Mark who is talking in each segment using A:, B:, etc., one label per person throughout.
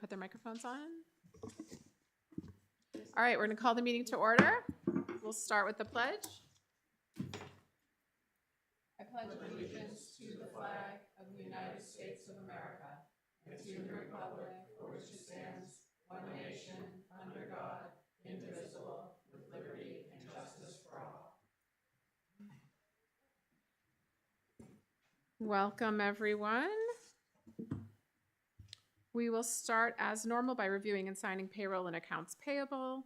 A: put their microphones on. All right, we're going to call the meeting to order. We'll start with the pledge. I pledge allegiance to the flag of the United States of America and to the republic for which it stands, one nation, under God, indivisible, with liberty and justice for all. Welcome, everyone. We will start as normal by reviewing and signing payroll and accounts payable.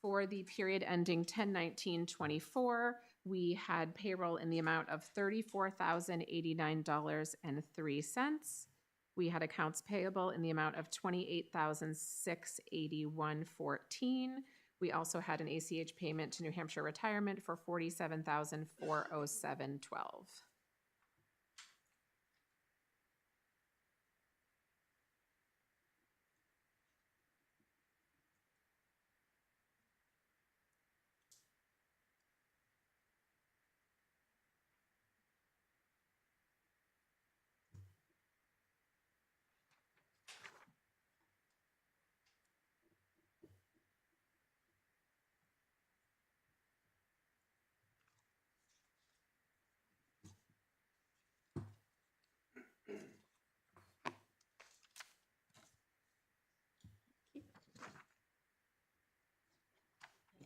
A: For the period ending 10/19/24, we had payroll in the amount of $34,089.03. We had accounts payable in the amount of $28,681.14. We also had an ACH payment to New Hampshire Retirement for $47,407.12.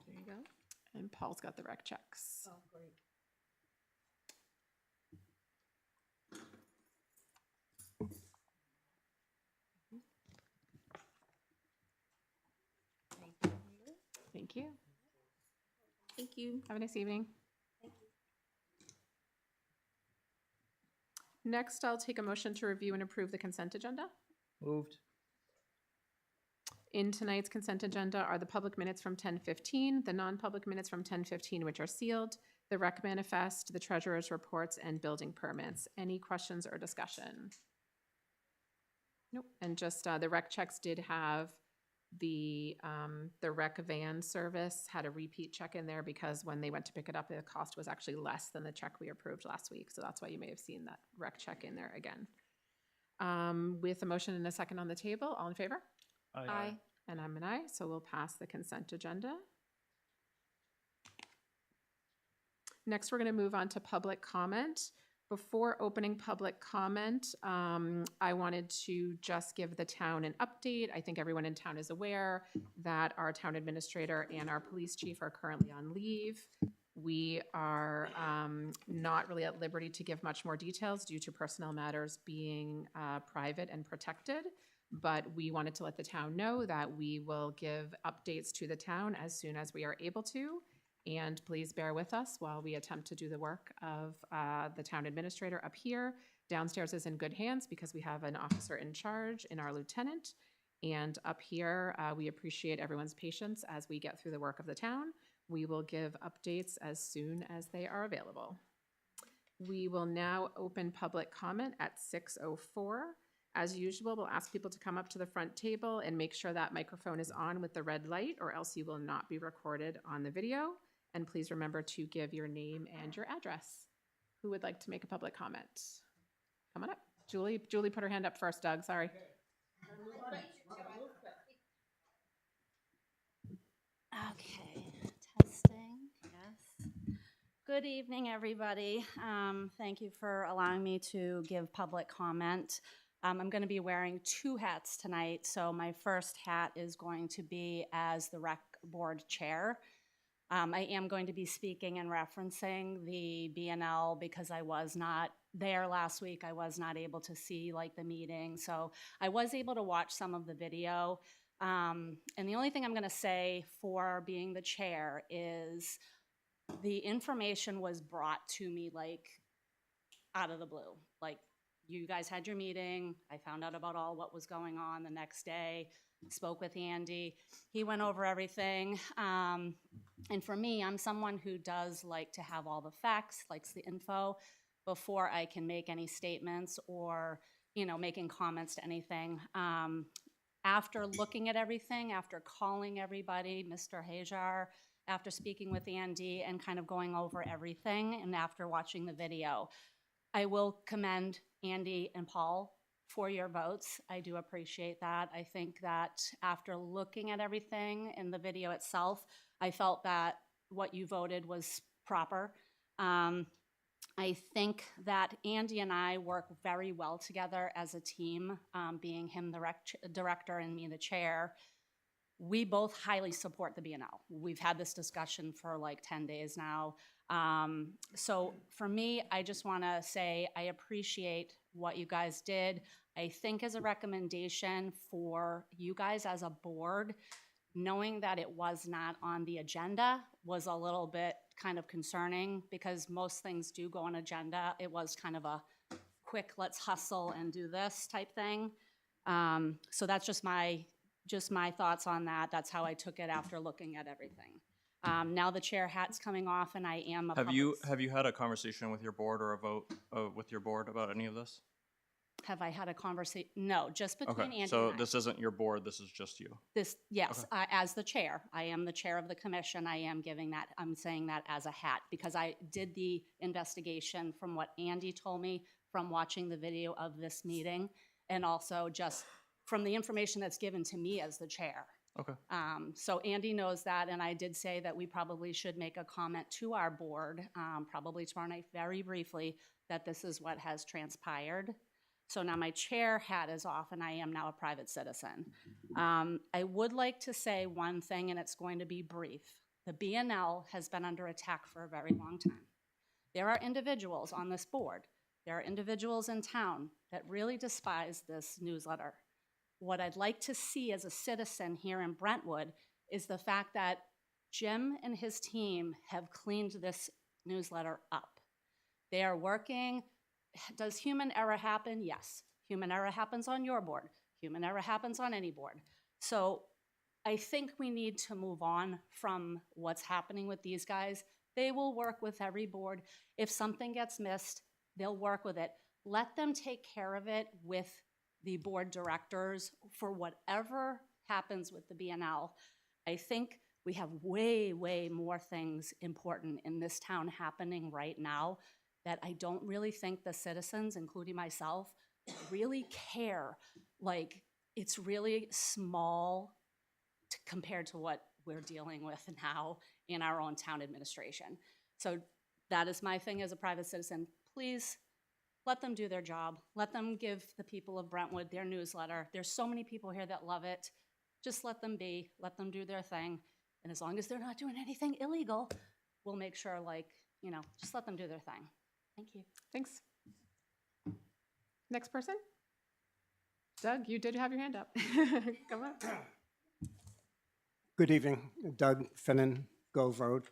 A: There you go. And Paul's got the rec checks.
B: Oh, great.
A: Thank you.
B: Thank you.
A: Have a nice evening.
B: Thank you.
A: Next, I'll take a motion to review and approve the consent agenda.
C: Moved.
A: In tonight's consent agenda are the public minutes from 10:15, the non-public minutes from 10:15, which are sealed, the rec manifest, the treasurer's reports, and building permits. Any questions or discussion? Nope. And just the rec checks did have the rec van service had a repeat check in there because when they went to pick it up, the cost was actually less than the check we approved last week. So that's why you may have seen that rec check in there again. With a motion and a second on the table, all in favor?
B: Aye.
A: And I'm an aye, so we'll pass the consent agenda. Next, we're going to move on to public comment. Before opening public comment, I wanted to just give the town an update. I think everyone in town is aware that our town administrator and our police chief are currently on leave. We are not really at liberty to give much more details due to personnel matters being private and protected. But we wanted to let the town know that we will give updates to the town as soon as we are able to. And please bear with us while we attempt to do the work of the town administrator up here. Downstairs is in good hands because we have an officer in charge in our lieutenant. And up here, we appreciate everyone's patience as we get through the work of the town. We will give updates as soon as they are available. We will now open public comment at 6:04. As usual, we'll ask people to come up to the front table and make sure that microphone is on with the red light, or else you will not be recorded on the video. And please remember to give your name and your address. Who would like to make a public comment? Come on up. Julie put her hand up first, Doug, sorry.
B: Okay, testing, yes. Good evening, everybody. Thank you for allowing me to give public comment. I'm going to be wearing two hats tonight. So my first hat is going to be as the rec board chair. I am going to be speaking and referencing the BNL because I was not there last week. I was not able to see the meeting. So I was able to watch some of the video. And the only thing I'm going to say for being the chair is the information was brought to me out of the blue. You guys had your meeting. I found out about what was going on the next day, spoke with Andy. He went over everything. And for me, I'm someone who does like to have all the facts, likes the info, before I can make any statements or, making comments to anything. After looking at everything, after calling everybody, Mr. Hajar, after speaking with Andy and kind of going over everything, and after watching the video, I will commend Andy and Paul for your votes. I do appreciate that. I think that after looking at everything in the video itself, I felt that what you voted was proper. I think that Andy and I work very well together as a team, being him the director and me the chair. We both highly support the B&L. We've had this discussion for like 10 days now. So for me, I just want to say I appreciate what you guys did. I think as a recommendation for you guys as a board, knowing that it was not on the agenda was a little bit kind of concerning because most things do go on agenda. It was kind of a quick, let's hustle and do this type thing. So that's just my thoughts on that. That's how I took it after looking at everything. Now the chair hat's coming off and I am a
C: Have you had a conversation with your board or a vote with your board about any of this?
B: Have I had a conversation? No, just between Andy
C: So
B: and I.
C: this isn't your board, this is just you.
B: Yes, as the chair, I am the chair of the commission. I am I'm saying that as a hat because I did the investigation from what Andy told me from watching the video of this meeting and also just from the information that's given to me as the chair.
C: Okay.
B: So Andy knows that, and I did say that we probably should make a comment to our board, probably tomorrow night, very briefly, that this is what has transpired. So now my chair hat is off, and I am now a private citizen. I would like to say one thing, and it's going to be brief. The B&L has been under attack for a very long time. There are individuals on this board, there are individuals in town that really despise this newsletter. What I'd like to see as a citizen here in Brentwood is the fact that Jim and his team have cleaned this newsletter up. They are working. Does human error happen? Yes. Human error happens on your board. Human error happens on any board. So I think we need to move on from what's happening with these guys. They will work with every board. If something gets missed, they'll work with it. Let them take care of it with the board directors for whatever happens with the B&L. I think we have way, way more things important in this town happening right now that I don't really think the citizens, including myself, really care. Like, it's really small compared to what we're dealing with now in our own town administration. So that is my thing as a private citizen. Please let them do their job. Let them give the people of Brentwood their newsletter. There's so many people here that love it. Just let them be, let them do their thing. And as long as they're not doing anything illegal, we'll make sure, like, just let them do their thing. Thank you.
A: Thanks. Next person? Doug, you did have your hand up. Come on.
D: Good evening, Doug Finnan, Gove Road.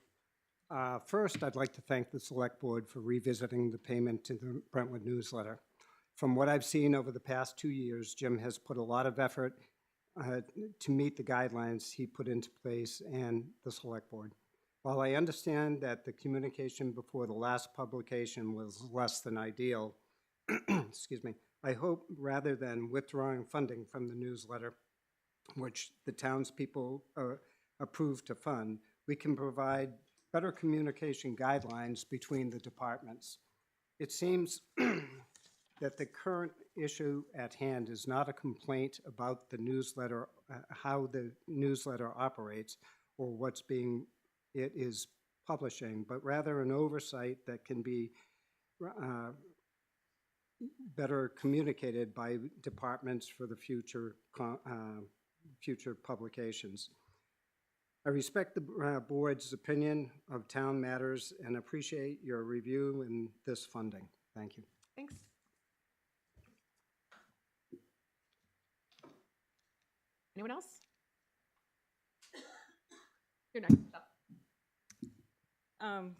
D: First, I'd like to thank the Select Board for revisiting the payment to the Brentwood newsletter. From what I've seen over the past 2 years, Jim has put a lot of effort to meet the guidelines he put into place and the Select Board. While I understand that the communication before the last publication was less than ideal, excuse me, I hope rather than withdrawing funding from the newsletter, which the townspeople approved to fund, we can provide better communication guidelines between the departments. It seems that the current issue at hand is not a complaint about the newsletter, how the newsletter operates or it is publishing, but rather an oversight that can be better communicated by departments for the future publications. I respect the board's opinion of town matters and appreciate your review in this funding. Thank you.
A: Thanks. Anyone else? You're next.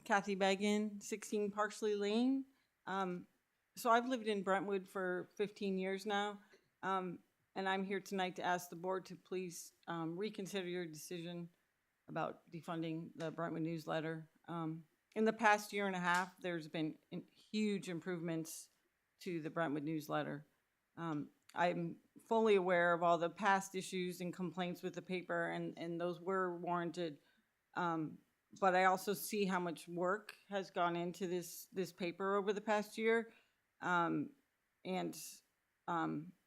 E: Kathy Began, 16 Parsley Lane. So I've lived in Brentwood for 15 years now, and I'm here tonight to ask the board to please reconsider your decision about defunding the Brentwood newsletter. In the past year and a half, there's been huge improvements to the Brentwood newsletter. I'm fully aware of all the past issues and complaints with the paper, and those were warranted. But I also see how much work has gone into this paper over the past year. And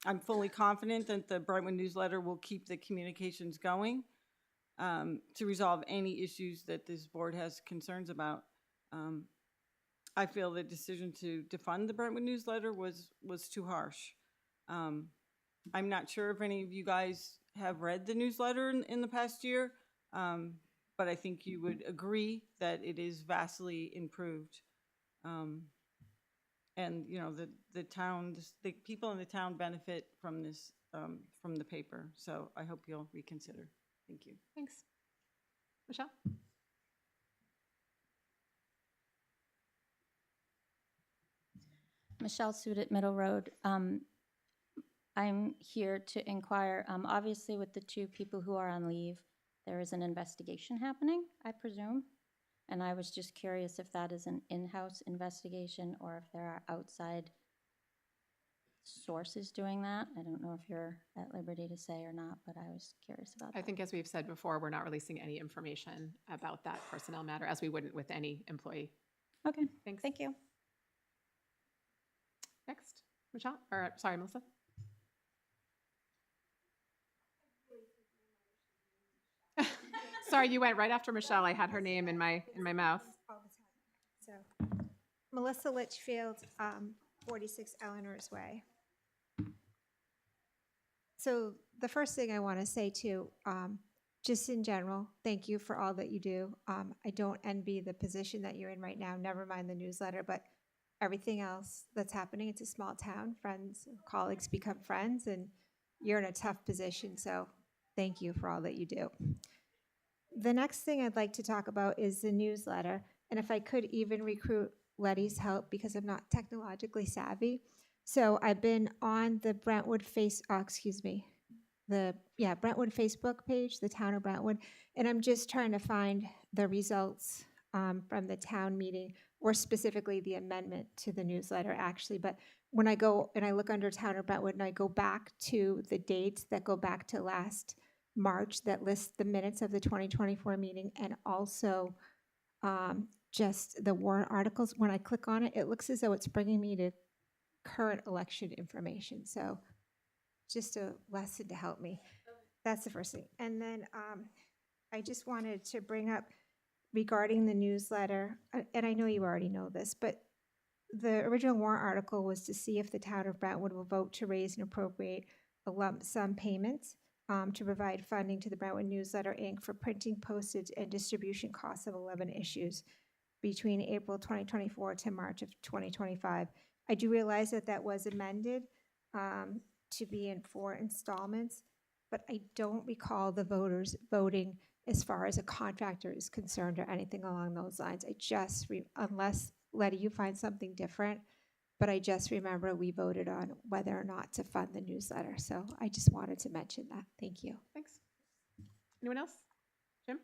E: I'm fully confident that the Brentwood newsletter will keep the communications going to resolve any issues that this board has concerns about. I feel the decision to defund the Brentwood newsletter was too harsh. I'm not sure if any of you guys have read the newsletter in the past year, but I think you would agree that it is vastly improved. And, you know, the town, the people in the town benefit from this, from the paper. So I hope you'll reconsider. Thank you.
A: Thanks. Michelle?
F: Michelle Sudet, Middle Road. I'm here to inquire, obviously with the two people who are on leave, there is an investigation happening, I presume. And I was just curious if that is an in-house investigation or if there are outside sources doing that. I don't know if you're at liberty to say or not, but I was curious about that.
A: I think as we've said before, we're not releasing any information about that personnel matter, as we wouldn't with any employee.
F: Okay,
A: Thanks.
F: thank you.
A: Next, Michelle, or sorry, Melissa. Sorry, you went right after Michelle. I had her name in my mouth.
G: All the time. So, Melissa Litchfield, 46 Eleanor's Way. So the first thing I want to say too, just in general, thank you for all that you do. I don't envy the position that you're in right now, never mind the newsletter, but everything else that's happening. It's a small town, friends, colleagues become friends, and you're in a tough position, so thank you for all that you do. The next thing I'd like to talk about is the newsletter, and if I could even recruit Letty's help because I'm not technologically savvy. So I've been on the Brentwood Brentwood Facebook page, the Town of Brentwood, and I'm just trying to find the results from the town meeting, or specifically the amendment to the newsletter, actually. But when I go and I look under Town of Brentwood and I go back to the dates that go back to last March that lists the minutes of the 2024 meeting and also just the warrant articles, when I click on it, it looks as though it's bringing me to current election information. So just a lesson to help me. That's the first thing. And then I just wanted to bring up regarding the newsletter, and I know you already know this, but the original warrant article was to see if the town of Brentwood will vote to raise and appropriate a lump sum payments to provide funding to the Brentwood Newsletter, Inc. for printing, postage, and distribution costs of 11 issues between April 2024 to March of 2025. I do realize that that was amended to be in 4 installments, but I don't recall the voters voting as far as a contractor is concerned or anything along those lines. I just, unless, Letty, you find something different, but I just remember we voted on whether or not to fund the newsletter. So I just wanted to mention that. Thank you.
A: Thanks. Anyone else? Jim?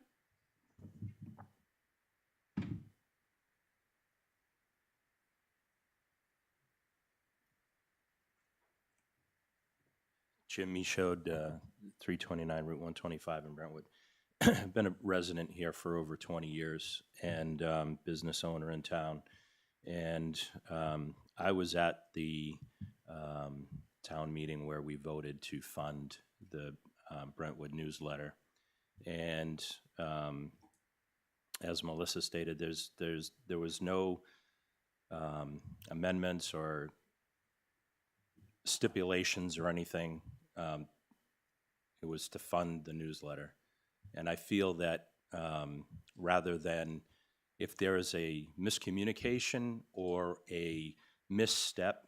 H: Jim Michaud, 329 Route 125 in Brentwood. I've been a resident here for over 20 years and business owner in town. And I was at the town meeting where we voted to fund the Brentwood newsletter. And as Melissa stated, there was no amendments or stipulations or anything. It was to fund the newsletter. And I feel that rather than if there is a miscommunication or a misstep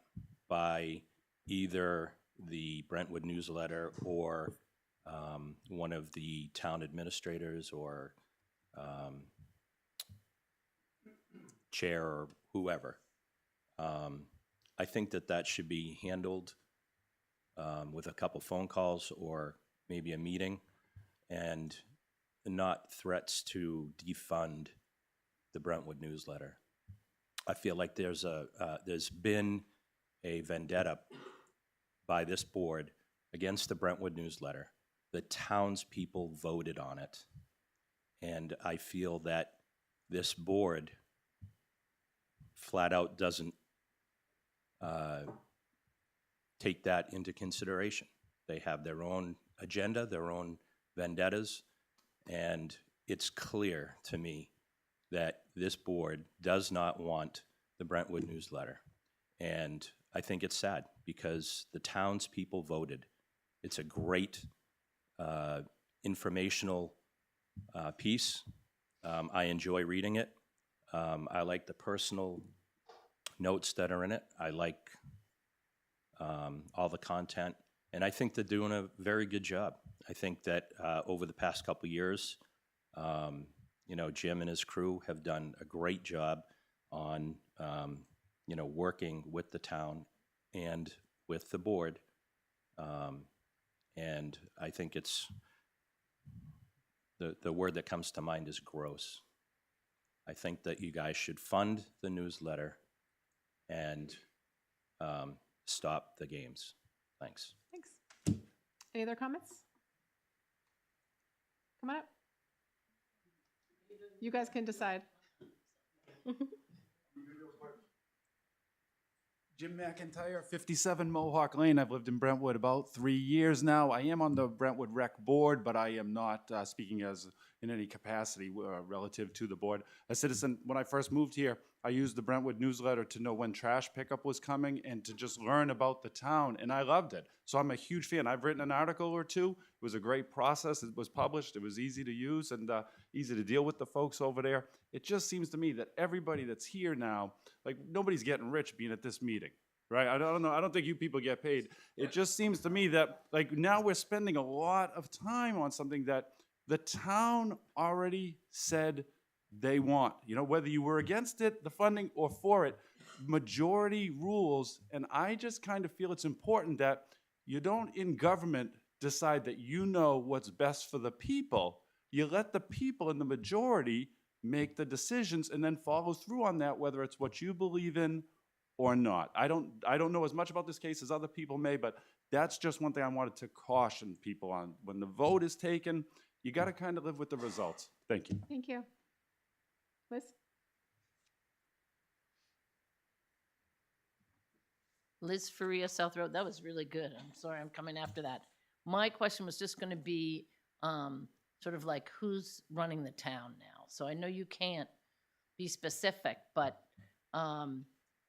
H: by either the Brentwood newsletter or one of the town administrators or chair or whoever, I think that that should be handled with a couple phone calls or maybe a meeting, and not threats to defund the Brentwood newsletter. I feel like there's been a vendetta by this board against the Brentwood newsletter. The townspeople voted on it, and I feel that this board flat out doesn't take that into consideration. They have their own agenda, their own vendettas, and it's clear to me that this board does not want the Brentwood newsletter. And I think it's sad because the townspeople voted. It's a great informational piece. I enjoy reading it. I like the personal notes that are in it. I like all the content. And I think they're doing a very good job. I think that over the past couple of years, you know, Jim and his crew have done a great job on, you know, working with the town and with the board. And I think it's, the word that comes to mind is gross. I think that you guys should fund the newsletter and stop the games. Thanks.
A: Thanks. Any other comments? Come on up. You guys can decide.
I: Jim McIntyre, 57 Mohawk Lane. I've lived in Brentwood about 3 years now. I am on the Brentwood Rec Board, but I am not speaking as in any capacity relative to the board. A citizen, when I first moved here, I used the Brentwood newsletter to know when trash pickup was coming and to just learn about the town, and I loved it. So I'm a huge fan. I've written an article or two. It was a great process. It was published. It was easy to use and easy to deal with the folks over there. It just seems to me that everybody that's here now, like nobody's getting rich being at this meeting, right? I don't know. I don't think you people get paid. It just seems to me that like now we're spending a lot of time on something that the town already said they want. You know, whether you were against it, the funding, or for it, majority rules. And I just kind of feel it's important that you don't in government decide that you know what's best for the people. You let the people in the majority make the decisions and then follow through on that, whether it's what you believe in or not. I don't know as much about this case as other people may, but that's just one thing I wanted to caution people on. When the vote is taken, you got to kind of live with the results. Thank you.
A: Thank you. Liz?
J: Liz Faria, South Road. That was really good. I'm sorry I'm coming after that. My question was just going to be sort of like who's running the town now? So I know you can't be specific, but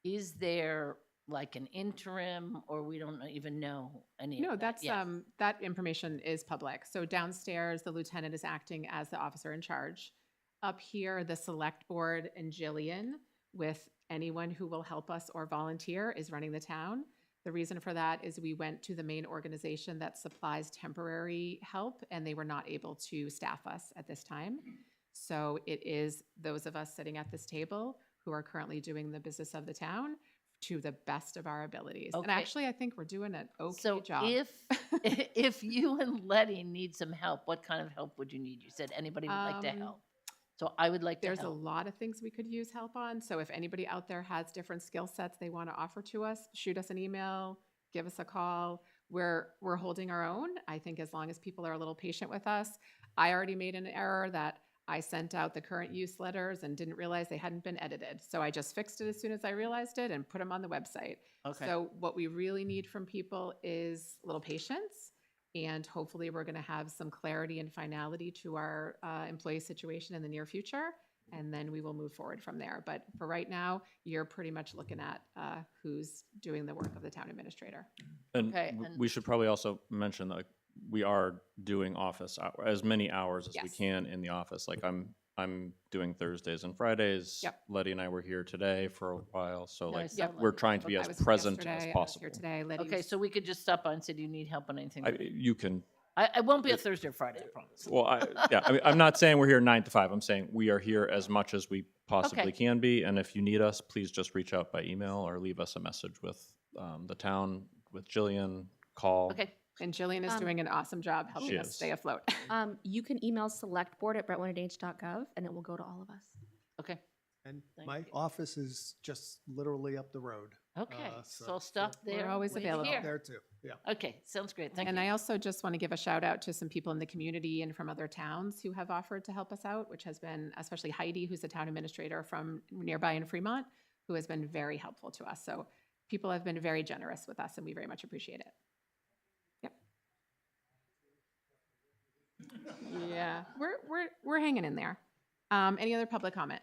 J: is there like an interim or we don't even know any
A: No,
J: of that
A: that's
J: yet?
A: that information is public. So downstairs, the lieutenant is acting as the officer in charge. Up here, the select board and Jillian, with anyone who will help us or volunteer, is running the town. The reason for that is we went to the main organization that supplies temporary help, and they were not able to staff us at this time. So it is those of us sitting at this table who are currently doing the business of the town to the best of our abilities. And
J: Okay.
A: actually, I think we're doing an okay
J: So
A: job.
J: if you and Letty need some help, what kind of help would you need? You said anybody would like to help. So I would like to
A: There's a
J: help.
A: lot of things we could use help on. So if anybody out there has different skill sets they want to offer to us, shoot us an email, give us a call. We're holding our own. I think as long as people are a little patient with us. I already made an error that I sent out the current use letters and didn't realize they hadn't been edited. So I just fixed it as soon as I realized it and put them on the website.
J: Okay.
A: So what we really need from people is a little patience. And hopefully we're going to have some clarity and finality to our employee situation in the near future. And then we will move forward from there. But for right now, you're pretty much looking at who's doing the work of the town administrator.
C: And
J: Okay,
C: we should probably also mention that we are doing office as many hours as we
A: Yes.
C: can in the office. Like I'm doing Thursdays and Fridays.
A: Yep.
C: Letty and I were here today for a while, so
J: No, I
C: like
J: saw
C: we're
J: Letty.
C: trying to be
A: I
C: as
A: was here
C: present
A: yesterday,
C: as
A: I was
C: possible.
A: here today. Letty
J: Okay,
A: was-
J: so we could just stop by and say, do you need help on anything?
C: You can.
J: I won't be a Thursday or Friday, I promise.
C: Well, I mean, I'm not saying we're here 9 to 5. I'm saying we are here as much as we possibly
J: Okay.
C: can be. And if you need us, please just reach out by email or leave us a message with the town, with Jillian, call.
J: Okay,
A: And Jillian is doing an awesome job helping
C: She
A: us
C: is.
A: stay afloat.
K: You can email selectboard@brentwoodnh.gov and it will go to all of us.
J: okay,
L: And
J: Thank
L: my
J: you.
L: office is just literally up the road.
J: okay.
L: So-
J: So I'll stop
A: We're
J: there.
A: always
J: wait
A: available.
J: here.
L: There too, yeah.
J: Okay, sounds great. Thank
A: And
J: you.
A: I also just want to give a shout out to some people in the community and from other towns who have offered to help us out, which has been especially Heidi, who's the town administrator from nearby in Fremont, who has been very helpful to us. So People have been very generous with us, and we very much appreciate it. Yep. Yeah, we're hanging in there. Any other public comment?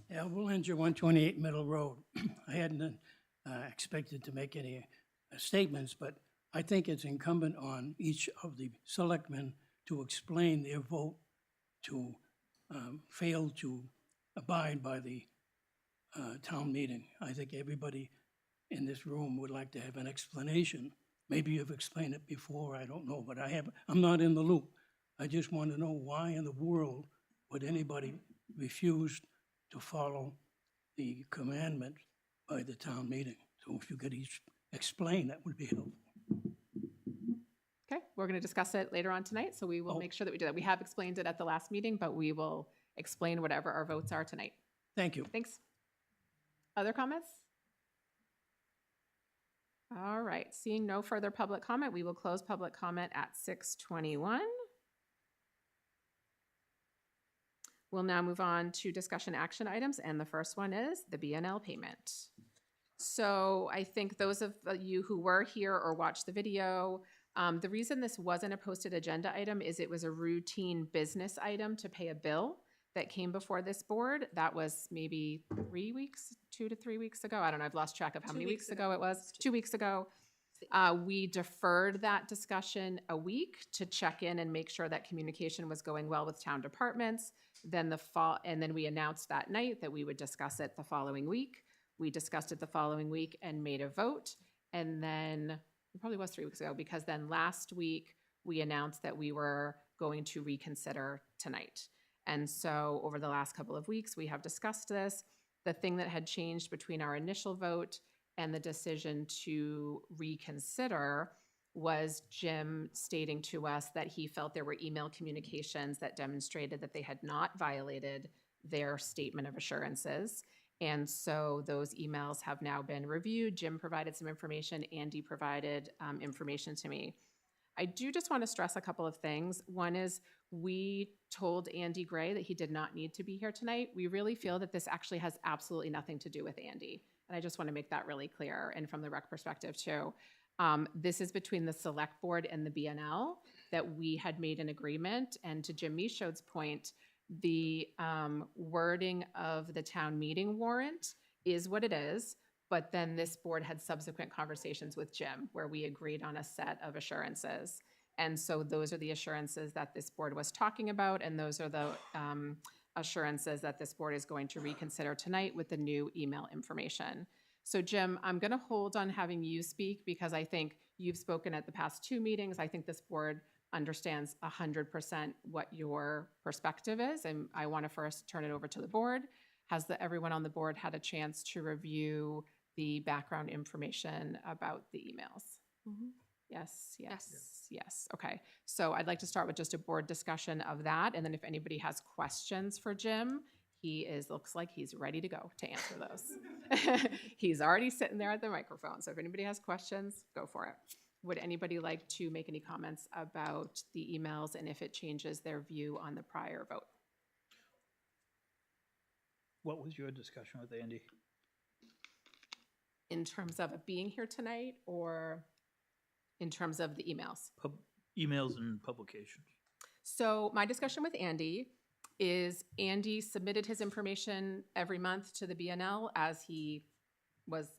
M: Yeah, Willinger, 128 Middle Road. I hadn't expected to make any statements, but I think it's incumbent on each of the selectmen to explain their vote to fail to abide by the town meeting. I think everybody in this room would like to have an explanation. Maybe you've explained it before, I don't know, but I'm not in the loop. I just want to know why in the world would anybody refuse to follow the commandment by the town meeting? So if you could each explain, that would be helpful.
A: Okay, we're going to discuss it later on tonight, so we will make sure that we do that. We have explained it at the last meeting, but we will explain whatever our votes are tonight.
M: Thank you.
A: Thanks. Other comments? All right, seeing no further public comment, we will close public comment at 6:21. We'll now move on to discussion action items, and the first one is the BNL payment. So I think those of you who were here or watched the video, the reason this wasn't a posted agenda item is it was a routine business item to pay a bill that came before this board. That was maybe 3 weeks, 2 to 3 weeks ago. I don't know, I've lost track of how many weeks ago it was. 2 weeks ago. We deferred that discussion a week to check in and make sure that communication was going well with town departments. Then and then we announced that night that we would discuss it the following week. We discussed it the following week and made a vote. And then, it probably was 3 weeks ago, because then last week we announced that we were going to reconsider tonight. And so over the last couple of weeks, we have discussed this. The thing that had changed between our initial vote and the decision to reconsider was Jim stating to us that he felt there were email communications that demonstrated that they had not violated their statement of assurances. And so those emails have now been reviewed. Jim provided some information. Andy provided information to me. I do just want to stress a couple of things. One is we told Andy Gray that he did not need to be here tonight. We really feel that this actually has absolutely nothing to do with Andy. And I just want to make that really clear, and from the rec perspective too. This is between the select board and the BNL that we had made an agreement. And to Jim Michaud's point, the wording of the town meeting warrant is what it is. But then this board had subsequent conversations with Jim where we agreed on a set of assurances. And so those are the assurances that this board was talking about. And those are the assurances that this board is going to reconsider tonight with the new email information. So Jim, I'm going to hold on having you speak because I think you've spoken at the past 2 meetings. I think this board understands 100% what your perspective is. And I want to first turn it over to the board. Has everyone on the board had a chance to review the background information about the emails?
K: Mhm.
A: Yes, yes, yes. Okay. So I'd like to start with just a board discussion of that. And then if anybody has questions for Jim, looks like he's ready to go to answer those. He's already sitting there at the microphone. So if anybody has questions, go for it. Would anybody like to make any comments about the emails and if it changes their view on the prior vote?
N: What was your discussion with Andy?
A: In terms of it being here tonight or in terms of the emails?
N: Emails and publications.
A: So my discussion with Andy is Andy submitted his information every month to the BNL as he was,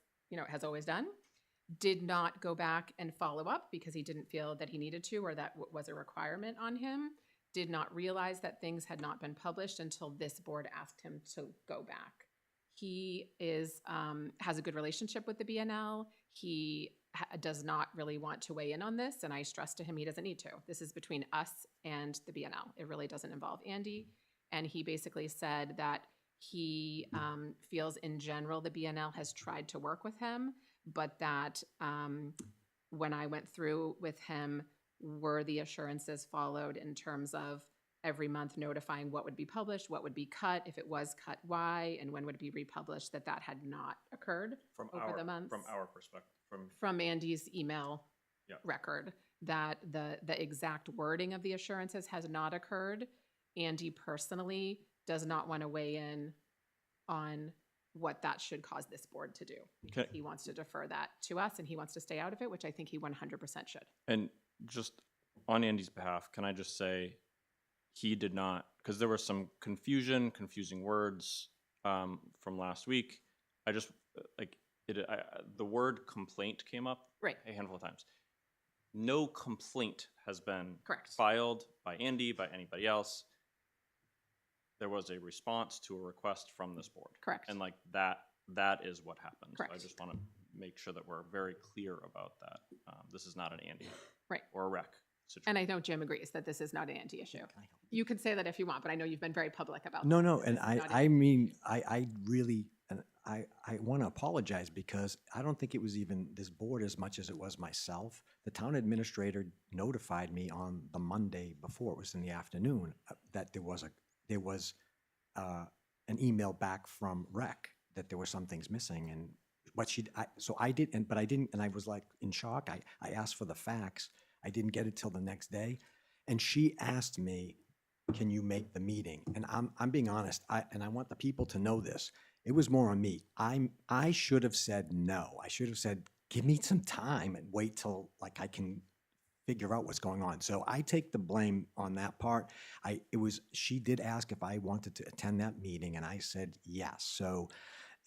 A: has always done. Did not go back and follow up because he didn't feel that he needed to or that was a requirement on him. Did not realize that things had not been published until this board asked him to go back. He has a good relationship with the BNL. He does not really want to weigh in on this, and I stressed to him he doesn't need to. This is between us and the BNL. It really doesn't involve Andy. And he basically said that he feels in general the BNL has tried to work with him, but that when I went through with him, were the assurances followed in terms of every month notifying what would be published, what would be cut, if it was cut, why, and when would it be republished, that had not occurred over the months.
C: From our perspective,
A: from Andy's email
C: Yeah.
A: record, that the exact wording of the assurances has not occurred. Andy personally does not want to weigh in on what that should cause this board to do.
C: Okay.
A: He wants to defer that to us, and he wants to stay out of it, which I think he 100% should.
C: And just on Andy's behalf, can I just say, he did not, because there was some confusing words from last week. I just, the word complaint came up
A: Right.
C: a handful of times. No complaint has been
A: Correct.
C: filed by Andy, by anybody else. There was a response to a request from this board.
A: Correct.
C: And like that is what happened. So I
A: Correct.
C: just want to make sure that we're very clear about that. This is not an Andy.
A: Right.
C: Or a rec situation.
A: And I know Jim agrees that this is not an anti-issue. You can say that if you want, but I know you've been very public about
O: No,
A: that.
O: no,
A: This
O: and
A: is not
O: I mean, I really, and I want to apologize because I don't think it was even this board as much as it was myself. The town administrator notified me on the Monday before, it was in the afternoon, that there was an email back from rec that there were some things missing, and what so I did, but I didn't, and I was like in shock. I asked for the fax. I didn't get it till the next day, and she asked me, "Can you make the meeting?" And I'm being honest, and I want the people to know this. It was more on me. I should have said no. I should have said, "Give me some time and wait till like I can figure out what's going on." So I take the blame on that part. She did ask if I wanted to attend that meeting, and I said yes. So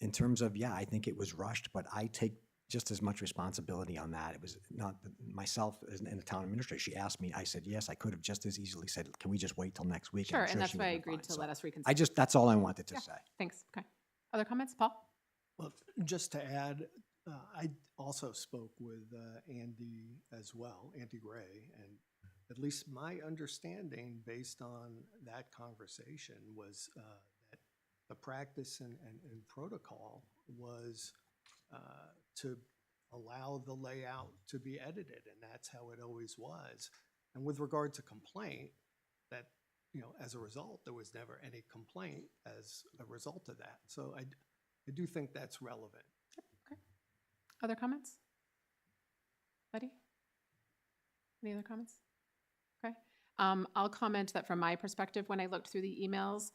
O: in terms of, I think it was rushed, but I take just as much responsibility on that. It was not myself and the town administrator. She asked me, I said yes. I could have just as easily said, "Can we just wait till next week?"
A: Sure,
O: I'm
A: and that's
O: she
A: why I
O: would've been
A: agreed
O: fine.
A: to let us reconsider.
O: That's all I wanted to
A: Yeah.
O: say.
A: Thanks. Okay. Other comments, Paul?
L: Well, just to add, I also spoke with Andy as well, Andy Gray, and at least my understanding based on that conversation was that the practice and protocol was to allow the layout to be edited, and that's how it always was. And with regard to complaint, that, as a result, there was never any complaint as a result of that. So I do think that's relevant.
A: Okay. Other comments? Betty? Any other comments? Okay. I'll comment that from my perspective, when I looked through the emails,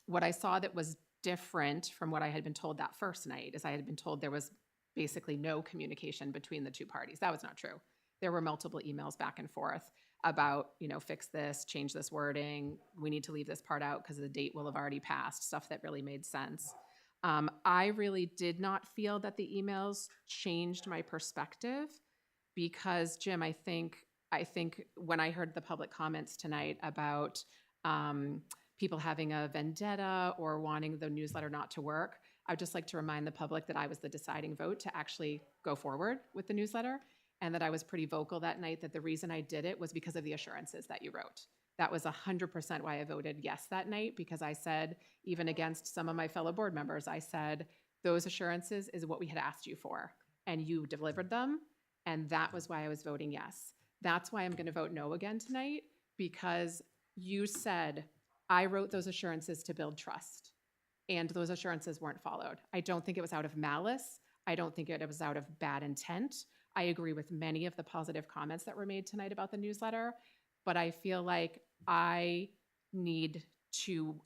A: what I saw that was different from what I had been told that first night is I had been told there was basically no communication between the two parties. That was not true. There were multiple emails back and forth about, fix this, change this wording, we need to leave this part out because the date will have already passed, stuff that really made sense. I really did not feel that the emails changed my perspective because, Jim, I think when I heard the public comments tonight about people having a vendetta or wanting the newsletter not to work, I'd just like to remind the public that I was the deciding vote to actually go forward with the newsletter, and that I was pretty vocal that night that the reason I did it was because of the assurances that you wrote. That was 100% why I voted yes that night, because I said, even against some of my fellow board members, I said, those assurances is what we had asked you for, and you delivered them, and that was why I was voting yes. That's why I'm going to vote no again tonight, because you said, I wrote those assurances to build trust, and those assurances weren't followed. I don't think it was out of malice. I don't think it was out of bad intent. I agree with many of the positive comments that were made tonight about the newsletter, but I feel like I need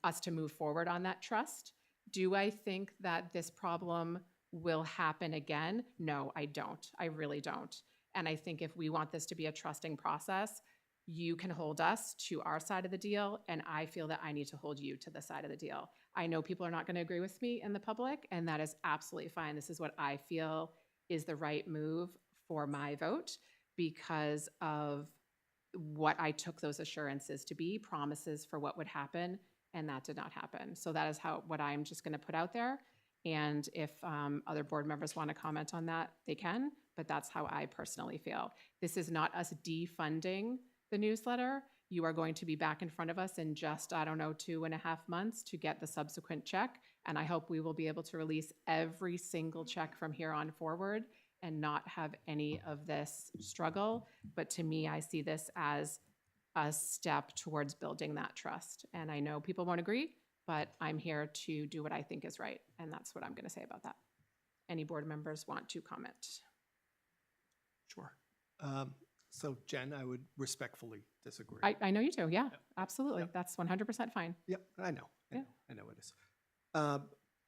A: us to move forward on that trust. Do I think that this problem will happen again? No, I don't. I really don't. And I think if we want this to be a trusting process, you can hold us to our side of the deal, and I feel that I need to hold you to the side of the deal. I know people are not going to agree with me in the public, and that is absolutely fine. This is what I feel is the right move for my vote because of what I took those assurances to be, promises for what would happen, and that did not happen. So that is what I'm just going to put out there. And if other board members want to comment on that, they can, but that's how I personally feel. This is not us defunding the newsletter. You are going to be back in front of us in just, 2.5 months to get the subsequent check. And I hope we will be able to release every single check from here on forward and not have any of this struggle. But to me, I see this as a step towards building that trust. And I know people won't agree, but I'm here to do what I think is right. And that's what I'm going to say about that. Any board members want to comment?
L: Sure. So Jen, I would respectfully disagree.
A: I know you do, yeah, absolutely.
L: Yep.
A: That's 100% fine.
L: Yep, I know,
A: Yeah.
L: I know it is.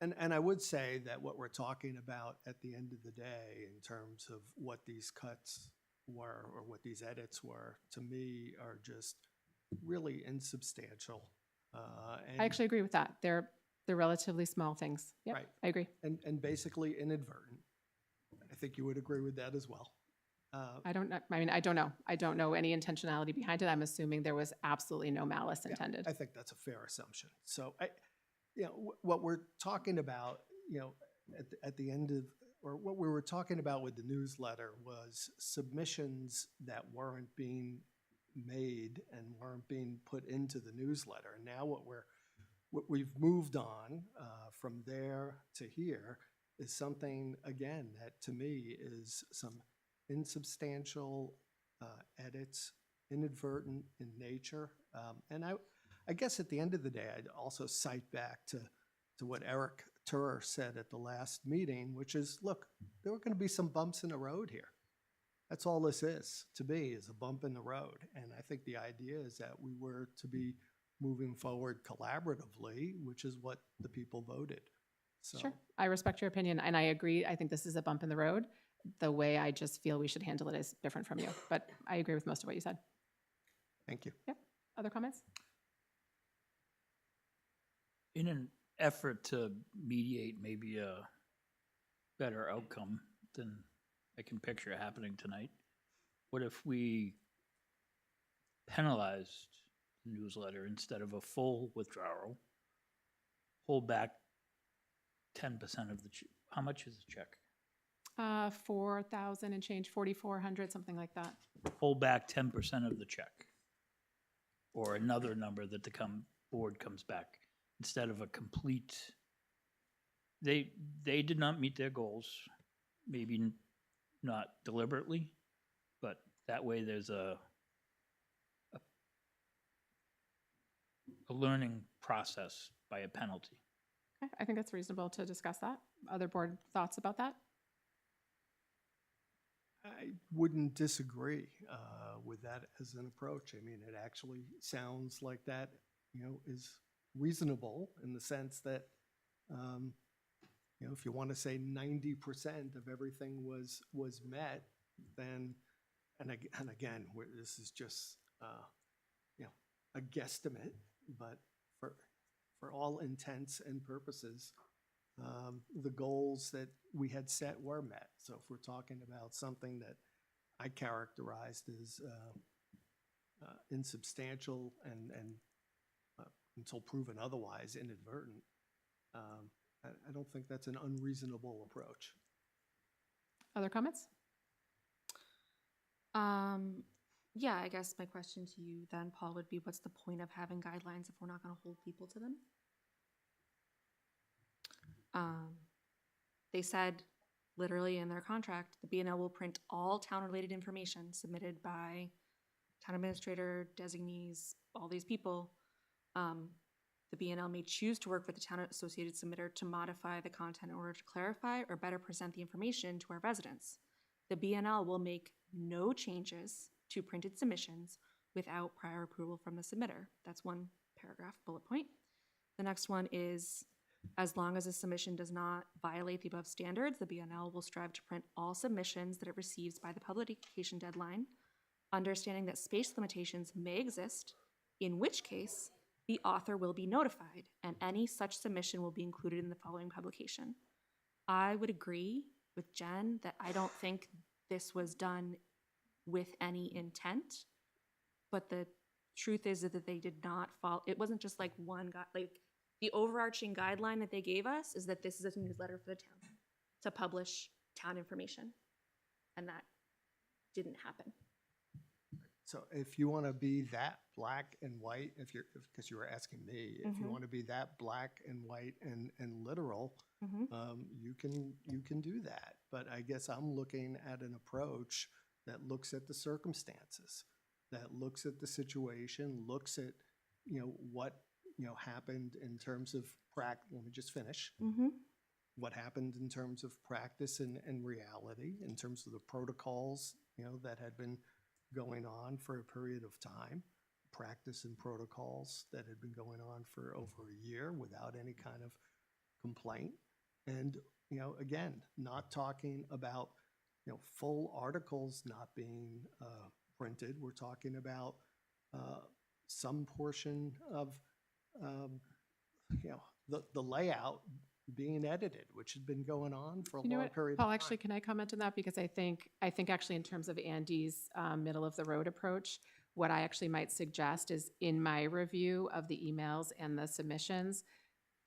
L: And I would say that what we're talking about at the end of the day, in terms of what these cuts were, or what these edits were, to me, are just really insubstantial.
A: I actually agree with that. They're relatively small things. Yep,
L: Right.
A: I agree.
L: And basically inadvertent. I think you would agree with that as well.
A: I don't know, I mean, I don't know. I don't know any intentionality behind it. I'm assuming there was absolutely no malice
L: Yeah,
A: intended.
L: I think that's a fair assumption. So what we're talking about, at the end of, or what we were talking about with the newsletter was submissions that weren't being made and weren't being put into the newsletter. And now what we've moved on from there to here is something, again, that to me is some insubstantial edits, inadvertent in nature. And I guess at the end of the day, I'd also cite back to what Eric Turer said at the last meeting, which is, look, there were going to be some bumps in the road here. That's all this is, to me, is a bump in the road. And I think the idea is that we were to be moving forward collaboratively, which is what the people voted. So,
A: Sure, I respect your opinion, and I agree. I think this is a bump in the road. The way I just feel we should handle it is different from you, but I agree with most of what you said.
L: thank you.
A: Yep, other comments?
N: In an effort to mediate maybe a better outcome than I can picture happening tonight, what if we penalized the newsletter instead of a full withdrawal, hold back 10% of the, how much is the check?
A: 4,000 and change, 4,400, something like that.
N: Hold back 10% of the check, or another number that the board comes back, instead of a complete, they did not meet their goals, maybe not deliberately, but that way there's a learning process by a penalty.
A: Okay, I think it's reasonable to discuss that. Other board thoughts about that?
L: I wouldn't disagree with that as an approach. I mean, it actually sounds like that, is reasonable in the sense that, if you want to say 90% of everything was met, then, and again, this is just, a guesstimate, but for all intents and purposes, the goals that we had set were met. So if we're talking about something that I characterized as insubstantial and until proven otherwise inadvertent, I don't think that's an unreasonable approach.
A: Other comments?
K: Yeah, I guess my question to you then, Paul, would be what's the point of having guidelines if we're not going to hold people to them? They said literally in their contract, the B&L will print all town-related information submitted by town administrator, designees, all these people. The B&L may choose to work with the town-associated submitter to modify the content in order to clarify or better present the information to our residents. The B&L will make no changes to printed submissions without prior approval from the submitter. That's one paragraph, bullet point. The next one is, as long as a submission does not violate the above standards, the B&L will strive to print all submissions that it receives by the publication deadline, understanding that space limitations may exist, in which case the author will be notified and any such submission will be included in the following publication. I would agree with Jen that I don't think this was done with any intent, but the truth is that they did not follow. It wasn't just like one guy, like the overarching guideline that they gave us is that this is a newsletter for the town to publish town information, and that didn't happen.
L: So if you want to be that black and white, because you were asking me, if you want to be that black and white and literal, you can do that. But I guess I'm looking at an approach that looks at the circumstances, that looks at the situation, looks at what happened in terms of practice. Let me just finish. What happened in terms of practice and reality, in terms of the protocols that had been going on for a period of time, practice and protocols that had been going on for over a year without any kind of complaint. And, you know, again, not talking about, you know, full articles not being printed. We're talking about some portion of, you know, the layout being edited, which had been going on for a
A: You know
L: long
A: what,
L: period
A: Paul,
L: of time.
A: actually, can I comment on that? Because I think actually in terms of Andy's middle of the road approach, what I actually might suggest is in my review of the emails and the submissions,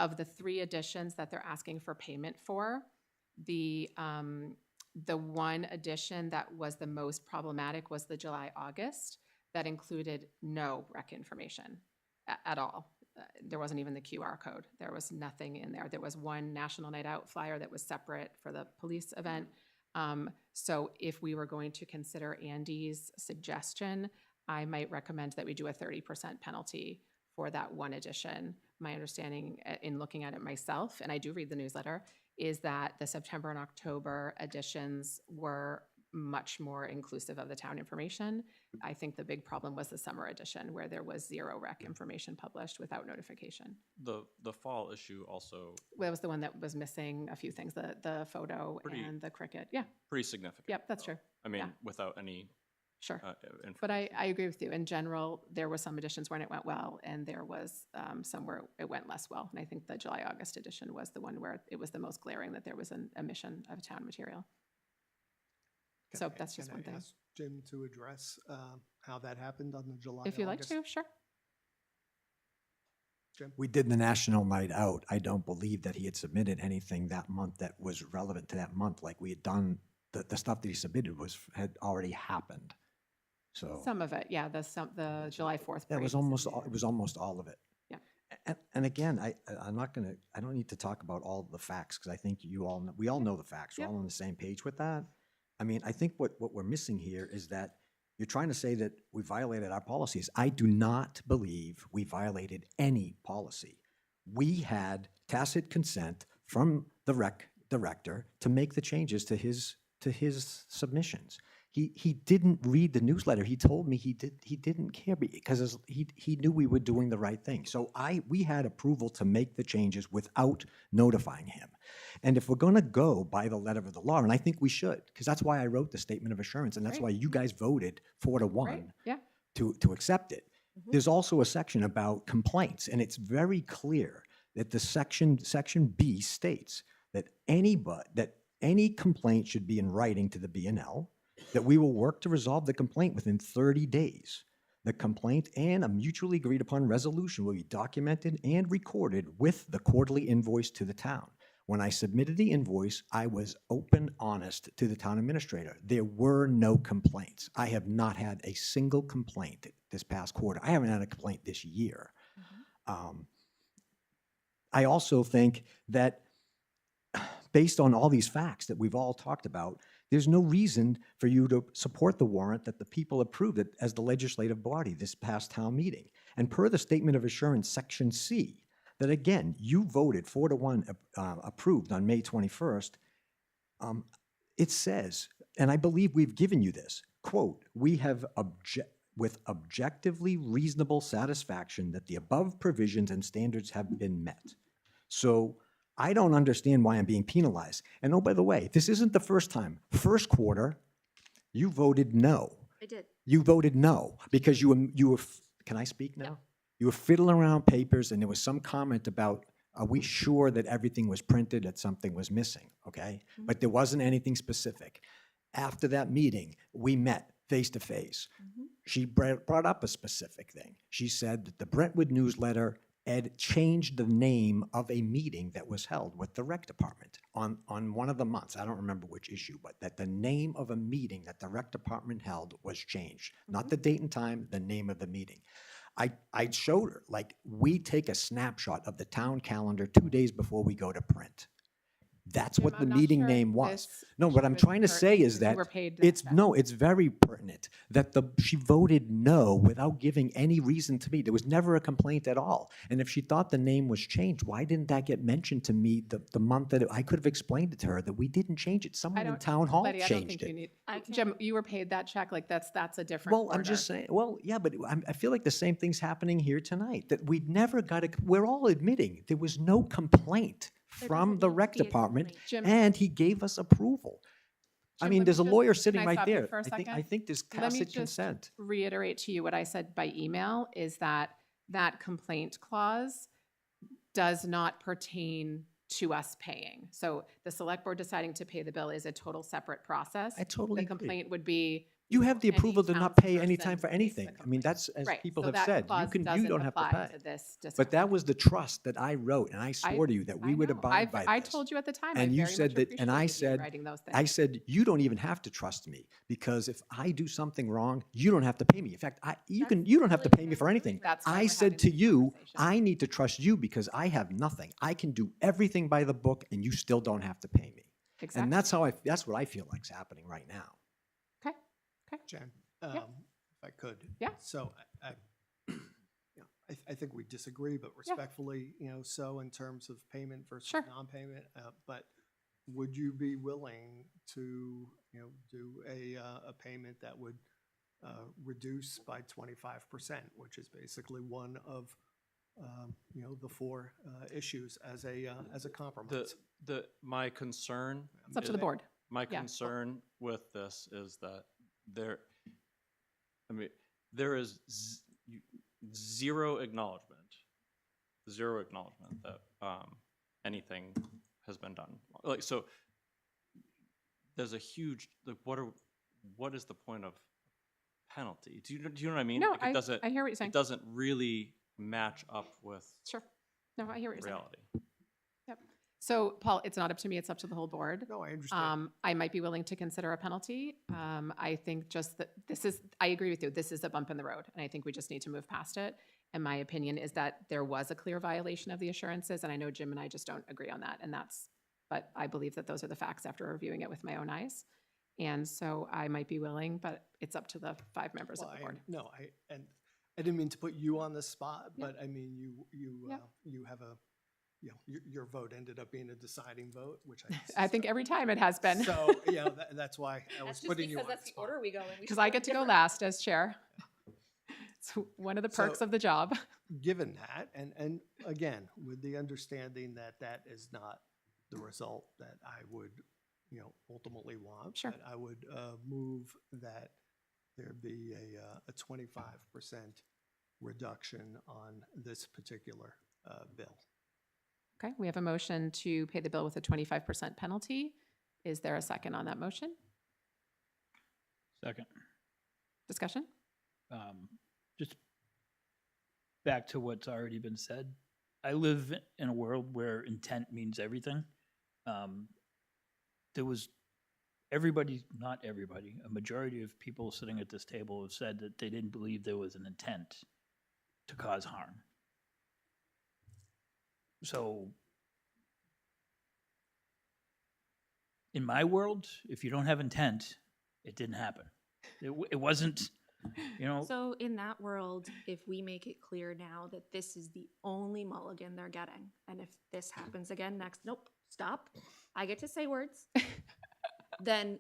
A: of the 3 additions that they're asking for payment for, the one addition that was the most problematic was the July-August that included no rec information at all. There wasn't even the QR code. There was nothing in there. There was one National Night Out flyer that was separate for the police event. So if we were going to consider Andy's suggestion, I might recommend that we do a 30% penalty for that one edition. My understanding in looking at it myself, and I do read the newsletter, is that the September and October editions were much more inclusive of the town information. I think the big problem was the summer edition where there was 0 rec information published without notification.
C: The fall issue also
A: That was the one that was missing a few things, the photo and the cricket. Yeah,
C: pretty significant.
A: yep, that's true.
C: I mean,
A: Yeah.
C: without any
A: Sure.
C: information.
A: But I agree with you. In general, there were some editions when it went well, and there was some where it went less well. And I think the July-August edition was the one where it was the most glaring that there was an omission of town material. So that's just one
L: Can I
A: thing.
L: ask Jim to address how that happened on the July?
A: If you'd like
L: August?
A: to, sure.
L: Jim?
O: We did the National Night Out. I don't believe that he had submitted anything that month that was relevant to that month. Like we had done, the stuff that he submitted had already happened. So
A: Some of it, yeah, the July 4th.
O: that
A: parade
O: was almost, it was almost all of it.
A: Yeah.
O: And again, I'm not gonna, I don't need to talk about all the facts, because I think we all know the facts. We're
A: Yep.
O: all on the same page with that. I mean, I think what we're missing here is that you're trying to say that we violated our policies. I do not believe we violated any policy. We had tacit consent from the rec director to make the changes to his submissions. He didn't read the newsletter. He told me he didn't care because he knew we were doing the right thing. So we had approval to make the changes without notifying him. And if we're going to go by the letter of the law, and I think we should, because that's why I wrote the statement of assurance, and that's
A: Right.
O: why you guys voted 4-1
A: Right, yeah.
O: to accept it. There's also a section about complaints, and it's very clear that the section B states that any complaint should be in writing to the B&L, that we will work to resolve the complaint within 30 days. The complaint and a mutually agreed upon resolution will be documented and recorded with the quarterly invoice to the town. When I submitted the invoice, I was open, honest to the town administrator. There were no complaints. I have not had a single complaint this past quarter. I haven't had a complaint this year. I also think that based on all these facts that we've all talked about, there's no reason for you to support the warrant that the people approved it as the legislative body this past town meeting. And per the Statement of Assurance, Section C, that again, you voted 4-1 approved on May 21st, it says, and I believe we've given you this, quote, we have with objectively reasonable satisfaction that the above provisions and standards have been met. So I don't understand why I'm being penalized. And oh, by the way, this isn't the first time. First quarter, you voted no.
K: I did.
O: You voted no because you were, can I speak now? You were fiddling around papers and there was some comment about, are we sure that everything was printed, that something was missing, okay? But there wasn't anything specific. After that meeting, we met face to face. She brought up a specific thing. She said that the Brentwood newsletter changed the name of a meeting that was held with the rec department on one of the months. I don't remember which issue, but that the name of a meeting that the rec department held was changed. Not the date and time, the name of the meeting. I showed her, like, we take a snapshot of the town calendar 2 days before we go to print. That's
A: Jim,
O: what the
A: I'm not
O: meeting
A: sure
O: name was.
A: this
O: No, what
A: check
O: I'm
A: was
O: trying to say
A: pertinent
O: is
A: because you
O: that
A: were paid that
O: it's,
A: check.
O: no, it's very pertinent that she voted no without giving any reason to me. There was never a complaint at all. And if she thought the name was changed, why didn't that get mentioned to me the month that I could have explained it to her that we didn't change it?
A: I
O: Someone in
A: don't,
O: town hall
A: Letty, I don't
O: changed
A: think you
O: it.
A: need, Jim, you were paid that check, like that's a different
O: Well, I'm
A: order.
O: just saying, well, yeah, but I feel like the same thing's happening here tonight, that we never got a, we're all admitting there was no complaint
K: There
O: from
K: doesn't
O: the
K: need to
O: rec
K: be a
O: department,
K: complaint.
A: Jim-
O: and he gave us approval. I
A: Jim,
O: mean,
A: let me
O: there's a
A: just-
O: lawyer
A: can
O: sitting
A: I
O: right
A: stop you
O: there.
A: for a
O: I
A: second?
O: think there's
A: Let me
O: tacit
A: just
O: consent.
A: reiterate to you what I said by email is that that complaint clause does not pertain to us paying. So the select board deciding to pay the bill is a total separate process.
O: I totally
A: The
O: agree.
A: complaint would be.
O: You have the
A: any
O: approval to not pay any time
A: townsperson
O: for
A: makes the
O: anything. I mean,
A: complaint.
O: that's, as
A: Right,
O: people
A: so
O: have
A: that
O: said, you
A: clause
O: you
A: doesn't
O: don't have to
A: apply
O: pay.
A: to this
O: But
A: discussion.
O: that was the trust that I wrote, and I swore to you that we would
A: know.
O: abide by this.
A: I told you at the time, I
O: And you
A: very
O: said
A: much
O: that, and I
A: appreciated you
O: said,
A: writing those
O: I
A: things.
O: said, you don't even have to trust me, because if I do something wrong, you don't have to pay me. In fact, you don't have to pay me for anything.
A: That's why
O: I
A: we're
O: said
A: having
O: to
A: this
O: you,
A: conversation.
O: I need to trust you because I have nothing. I can do everything by the book, and you still don't have to pay me.
A: Exactly.
O: And that's what I feel like's happening right now.
A: Okay, okay.
L: Jen,
A: Yeah.
L: if I could.
A: Yeah.
L: So I think we disagree, but respectfully, so in terms of payment versus
A: Sure.
L: non-payment. But would you be willing to, do a payment that would reduce by 25%, which is basically one of, the four issues as a compromise?
C: My concern.
A: It's up to the
C: is-
A: board.
C: My
A: Yeah.
C: concern with this is that there is zero acknowledgement that anything has been done. Like, so there's a huge, like, what is the point of penalty? Do you know what I mean?
A: No,
C: Like,
A: I hear what you're saying.
C: It doesn't really match up with
A: Sure. No, I hear what you're saying.
C: reality.
A: Yep. So, Paul, it's not up to me, it's up to the whole board.
L: No, I understand.
A: I might be willing to consider a penalty. I think just that I agree with you, this is a bump in the road, and I think we just need to move past it. And my opinion is that there was a clear violation of the assurances, and I know Jim and I just don't agree on that, but I believe that those are the facts after reviewing it with my own eyes. And so I might be willing, but it's up to the 5 members of the board.
L: I didn't mean to put you on the spot,
A: Yeah.
L: but I mean,
A: Yeah.
L: you have your vote ended up being a deciding vote, which
A: I think every time it has been.
L: So, that's why I was
K: That's just
L: putting you
K: because
L: on
K: that's
L: the
K: the
L: spot.
K: order we go in. We
A: Because
K: should
A: I
K: go
A: get to go
K: different.
A: last as chair. It's one of the perks
L: So-
A: of the job.
L: Given that, and again, with the understanding that that is not the result that I would, ultimately want.
A: Sure.
L: But I would move that there be a 25% reduction on this particular bill.
A: Okay, we have a motion to pay the bill with a 25% penalty. Is there a second on that motion?
N: Second.
A: Discussion?
N: Just back to what's already been said. I live in a world where intent means everything. There was not everybody, a majority of people sitting at this table have said that they didn't believe there was an intent to cause harm. So in my world, if you don't have intent, it didn't happen. It wasn't,
K: So in that world, if we make it clear now that this is the only mulligan they're getting, and if this happens again next, nope, stop, I get to say words, then,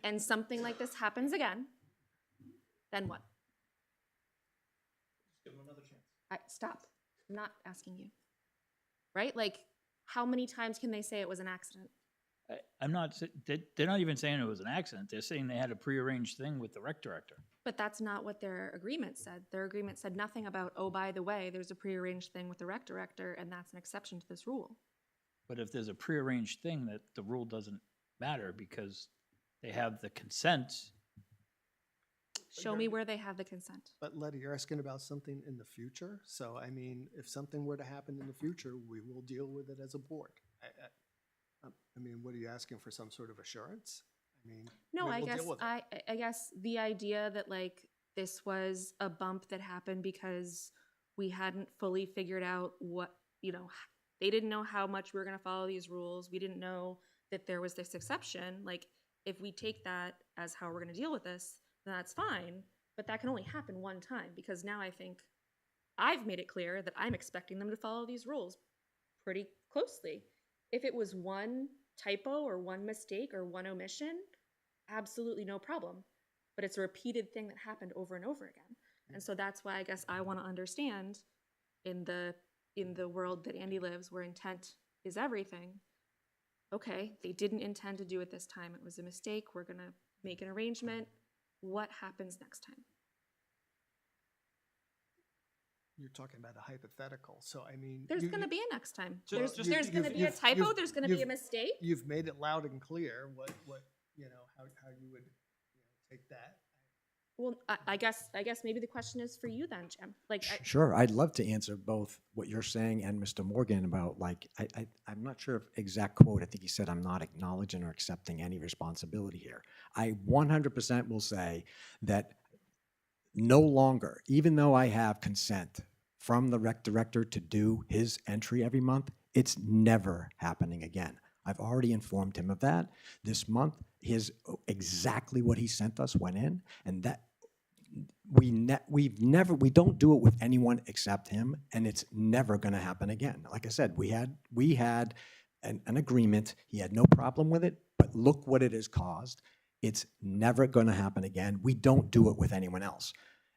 K: and something like this happens again, then what?
C: Give them another chance.
K: Stop, I'm not asking you. Right? Like, how many times can they say it was an accident?
N: I'm not, they're not even saying it was an accident. They're saying they had a prearranged thing with the rec director.
K: But that's not what their agreement said. Their agreement said nothing about, oh, by the way, there's a prearranged thing with the rec director, and that's an exception to this rule.
N: But if there's a prearranged thing, that the rule doesn't matter because they have the consent.
K: Show me where they have the consent.
L: But Letty, you're asking about something in the future. So, I mean, if something were to happen in the future, we will deal with it as a board. I mean, what are you asking for, some sort of assurance? I mean,
K: No,
L: we
K: I
L: will
K: guess
L: deal with it.
K: I guess the idea that like this was a bump that happened because we hadn't fully figured out what, They didn't know how much we were gonna follow these rules. We didn't know that there was this exception. Like, if we take that as how we're gonna deal with this, then that's fine. But that can only happen one time, because now I think I've made it clear that I'm expecting them to follow these rules pretty closely. If it was one typo or one mistake or one omission, absolutely no problem. But it's a repeated thing that happened over and over again. And so that's why I guess I want to understand, in the world that Andy lives, where intent is everything. Okay, they didn't intend to do it this time. It was a mistake. We're gonna make an arrangement. What happens next time?
L: You're talking about a hypothetical, so I mean.
K: There's
L: you-
K: gonna be a next time.
I: Just-
K: There's gonna be a typo, there's gonna be a mistake.
L: You've made it loud and clear what, you know, how you would, take that.
K: Well, I guess maybe the question is for you then, Jim. Like,
O: Sure, I'd love to answer both what you're saying and Mr. Morgan about, like, I'm not sure if exact quote, I think he said, I'm not acknowledging or accepting any responsibility here. I 100% will say that no longer, even though I have consent from the rec director to do his entry every month, it's never happening again. I've already informed him of that. This month, exactly what he sent us went in, and that we don't do it with anyone except him, and it's never going to happen again. Like I said, we had an agreement. He had no problem with it, but look what it has caused. It's never going to happen again. We don't do it with anyone else.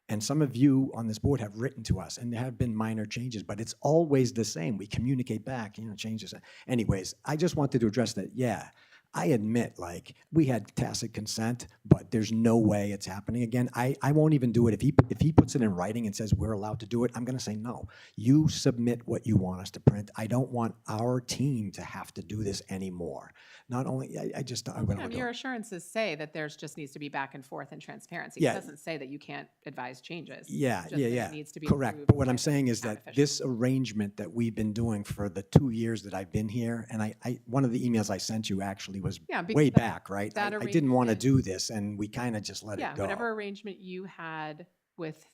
O: And some of you on this board have written to us, and there have been minor changes, but it's always the same. We communicate back, changes. Anyways, I just wanted to address that. Yeah, I admit, like, we had tacit consent, but there's no way it's happening again. I won't even do it. If he puts it in writing and says we're allowed to do it, I'm going to say no. You submit what you want us to print. I don't want our team to have to do this anymore. Not only, I just, I'm going to
A: Your assurances say that there's just needs to be back and forth and transparency.
O: Yeah.
A: It doesn't say that you can't advise changes.
O: Yeah,
A: Just that
O: yeah.
A: It needs to be
O: Correct.
A: approved
O: But what
A: by
O: I'm
A: the
O: saying is
A: town
O: that
A: officials.
O: this arrangement that we've been doing for the 2 years that I've been here, and I one of the emails I sent you actually was
A: Yeah, because
O: way
A: that-
O: back, right?
A: that
O: I didn't want to
A: arrangement-
O: do this, and we kind of just let
A: Yeah,
O: it go.
A: whatever arrangement you had with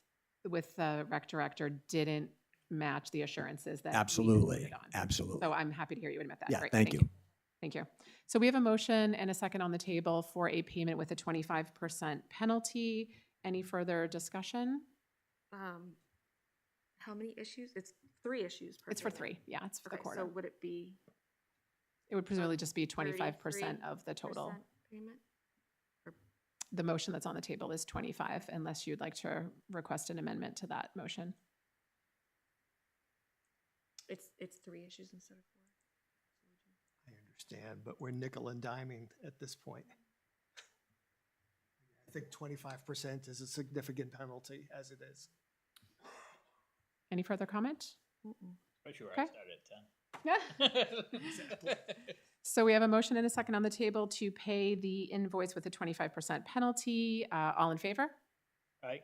A: the rec director didn't match the assurances that we
O: Absolutely,
A: insisted on.
O: absolutely.
A: So I'm happy to hear you admit that.
O: Yeah,
A: Great,
O: thank you.
A: Thank you. So we have a motion and a second on the table for a payment with a 25% penalty. Any further discussion?
K: how many issues? It's 3 issues per
A: It's for
K: payment.
A: 3. Yeah, it's for the
K: Okay,
A: quarter.
K: so would it be
A: It would presumably just be 25%
K: 33%
A: of the total.
K: payment?
A: The motion that's on the table is 25, unless you'd like to request an amendment to that motion.
K: It's 3 issues instead of 4.
L: I understand, but we're nickel and diming at this point. I think 25% is a significant penalty as it is.
A: Any further comment?
N: Pretty sure
A: Okay.
N: I started at 10.
A: So we have a motion and a second on the table to pay the invoice with a 25% penalty. All in favor?
N: Right?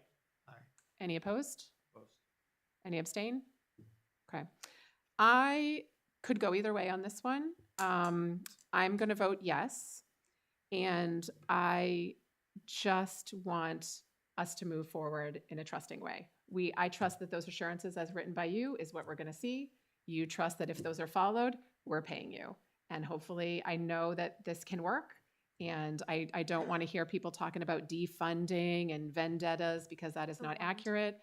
A: Any opposed? Any abstain? Okay. I could go either way on this one. I'm going to vote yes. And I just want us to move forward in a trusting way. I trust that those assurances as written by you is what we're going to see. You trust that if those are followed, we're paying you. And hopefully, I know that this can work. And I don't want to hear people talking about defunding and vendettas, because that is not accurate.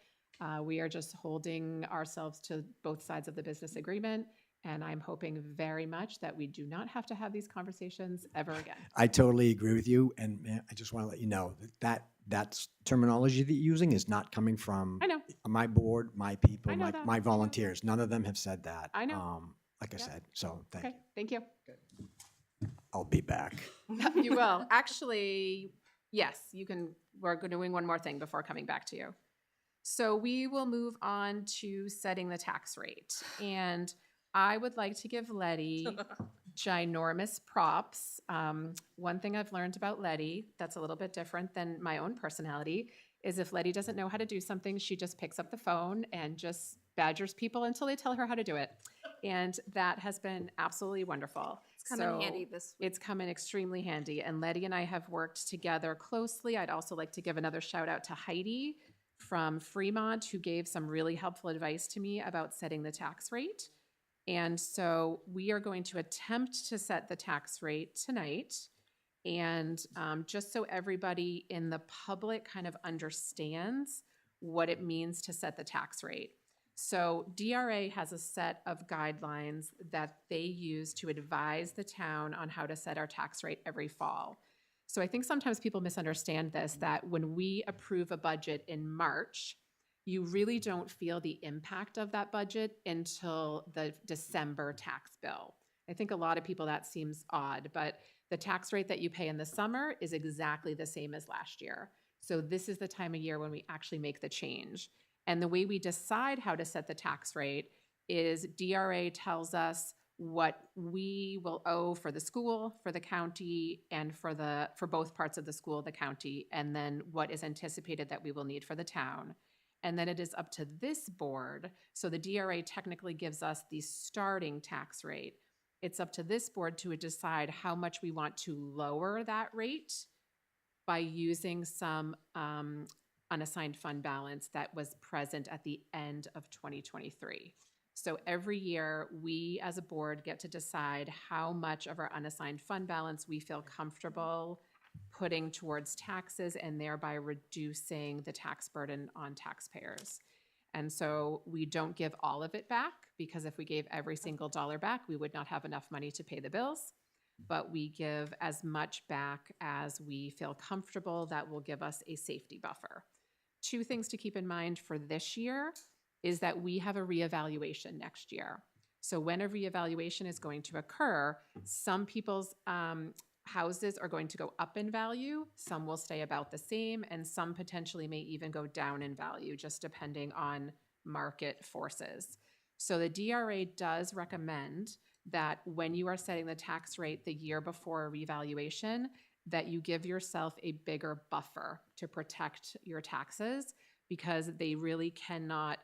A: We are just holding ourselves to both sides of the business agreement. And I'm hoping very much that we do not have to have these conversations ever again.
O: I totally agree with you, and I just want to let you know that terminology that you're using is not coming from
A: I know.
O: my board, my people,
A: I know that.
O: my volunteers. None of them have said that.
A: I know.
O: Like I said, so thank you.
A: Okay, thank you.
O: I'll be back.
A: You will. Actually, yes, you can. We're doing one more thing before coming back to you. So we will move on to setting the tax rate. And I would like to give Letty ginormous props. One thing I've learned about Letty that's a little bit different than my own personality is if Letty doesn't know how to do something, she just picks up the phone and just badgers people until they tell her how to do it. And that has been absolutely wonderful.
K: It's come in handy this week.
A: It's come in extremely handy. And Letty and I have worked together closely. I'd also like to give another shout out to Heidi from Fremont, who gave some really helpful advice to me about setting the tax rate. And so we are going to attempt to set the tax rate tonight. And just so everybody in the public kind of understands what it means to set the tax rate. So DRA has a set of guidelines that they use to advise the town on how to set our tax rate every fall. So I think sometimes people misunderstand this, that when we approve a budget in March, you really don't feel the impact of that budget until the December tax bill. I think a lot of people, that seems odd, but the tax rate that you pay in the summer is exactly the same as last year. So this is the time of year when we actually make the change. And the way we decide how to set the tax rate is DRA tells us what we will owe for the school, for the county, and for both parts of the school, the county, and then what is anticipated that we will need for the town. And then it is up to this board. So the DRA technically gives us the starting tax rate. It's up to this board to decide how much we want to lower that rate by using some unassigned fund balance that was present at the end of 2023. So every year, we as a board get to decide how much of our unassigned fund balance we feel comfortable putting towards taxes and thereby reducing the tax burden on taxpayers. And so we don't give all of it back, because if we gave every single dollar back, we would not have enough money to pay the bills. But we give as much back as we feel comfortable that will give us a safety buffer. Two things to keep in mind for this year is that we have a reevaluation next year. So when a reevaluation is going to occur, some people's houses are going to go up in value, some will stay about the same, and some potentially may even go down in value, just depending on market forces. So the DRA does recommend that when you are setting the tax rate the year before a revaluation, that you give yourself a bigger buffer to protect your taxes, because they really cannot,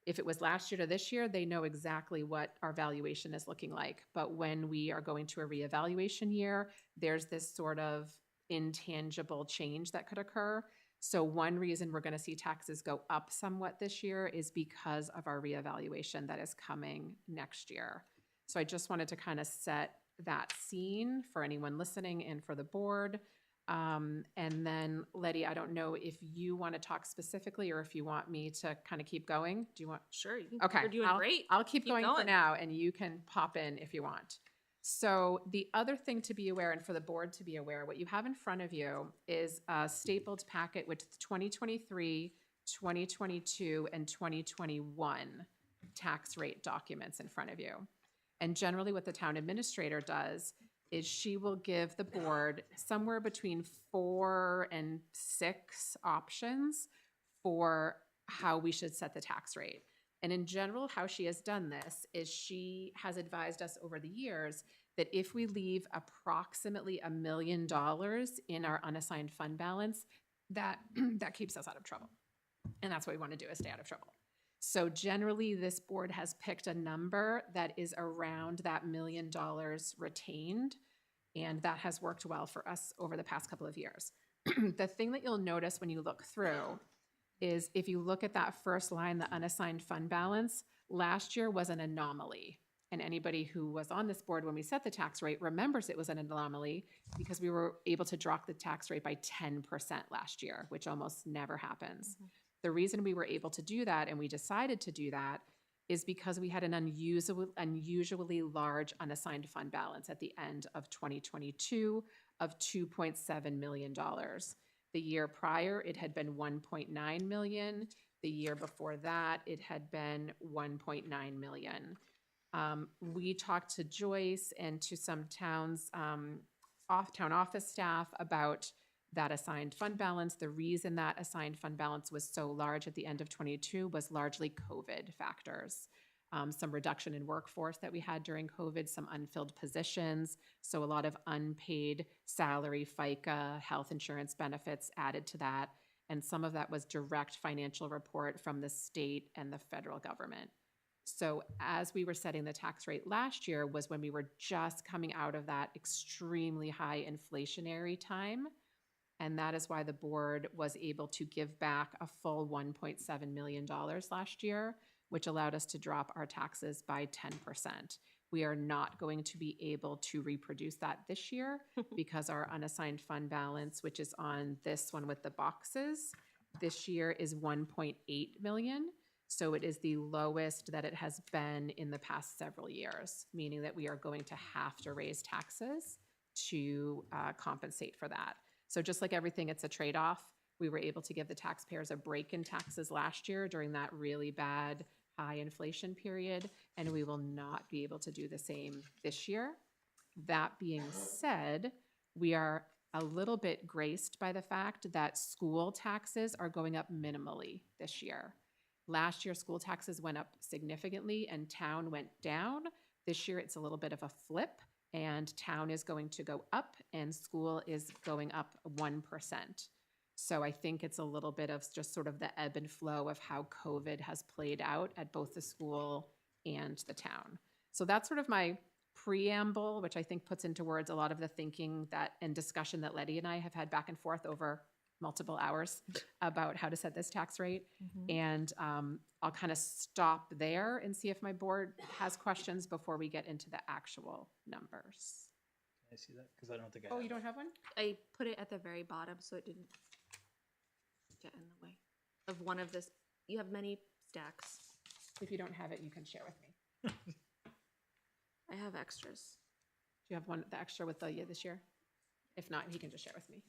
A: if it was last year to this year, they know exactly what our valuation is looking like. But when we are going to a reevaluation year, there's this sort of intangible change that could occur. So one reason we're going to see taxes go up somewhat this year is because of our reevaluation that is coming next year. So I just wanted to kind of set that scene for anyone listening and for the board. And then Letty, I don't know if you want to talk specifically or if you want me to kind of keep going. Do you want?
K: Sure.
A: Okay.
K: You're doing great.
A: I'll keep going for now, and you can pop in if you want. So the other thing to be aware, and for the board to be aware, what you have in front of you is a stapled packet with 2023, 2022, and 2021 tax rate documents in front of you. And generally what the town administrator does is she will give the board somewhere between 4 and 6 options for how we should set the tax rate. And in general, how she has done this is she has advised us over the years that if we leave approximately $1 million in our unassigned fund balance, that keeps us out of trouble. And that's what we want to do, is stay out of trouble. So generally, this board has picked a number that is around that $1 million retained, and that has worked well for us over the past couple of years. The thing that you'll notice when you look through is if you look at that first line, the unassigned fund balance, last year was an anomaly. And anybody who was on this board when we set the tax rate remembers it was an anomaly because we were able to drop the tax rate by 10% last year, which almost never happens. Mm-hmm. The reason we were able to do that, and we decided to do that, is because we had an unusually large unassigned fund balance at the end of 2022 of $2.7 million. The year prior, it had been 1.9 million. The year before that, it had been 1.9 million. We talked to Joyce and to some town office staff about that assigned fund balance. The reason that assigned fund balance was so large at the end of 22 was largely COVID factors. Some reduction in workforce that we had during COVID, some unfilled positions, so a lot of unpaid salary, FICA, health insurance benefits added to that, and some of that was direct financial report from the state and the federal government. So as we were setting the tax rate last year was when we were just coming out of that extremely high inflationary time. And that is why the board was able to give back a full $1.7 million last year, which allowed us to drop our taxes by 10%. We are not going to be able to reproduce that this year because our unassigned fund balance, which is on this one with the boxes, this year is 1.8 million. So it is the lowest that it has been in the past several years, meaning that we are going to have to raise taxes to compensate for that. So just like everything, it's a trade-off. We were able to give the taxpayers a break in taxes last year during that really bad high inflation period, and we will not be able to do the same this year. That being said, we are a little bit graced by the fact that school taxes are going up minimally this year. Last year, school taxes went up significantly and town went down. This year, it's a little bit of a flip, and town is going to go up and school is going up 1%. So I think it's a little bit of just sort of the ebb and flow of how COVID has played out at both the school and the town. So that's sort of my preamble, which I think puts into words a lot of the thinking that and discussion that Letty and I have had back and forth over multiple hours about how to set this tax rate. And I'll kind of stop there and see if my board has questions before we get into the actual numbers.
N: Can I see that? Because I don't think I
A: Oh,
N: have
A: you don't
N: it.
A: have one?
K: I put it at the very bottom so it didn't get in the way of one of this. You have many stacks.
A: If you don't have it, you can share with me.
K: I have extras.
A: Do you have one, the extra with the this year? If not, he can just share with me.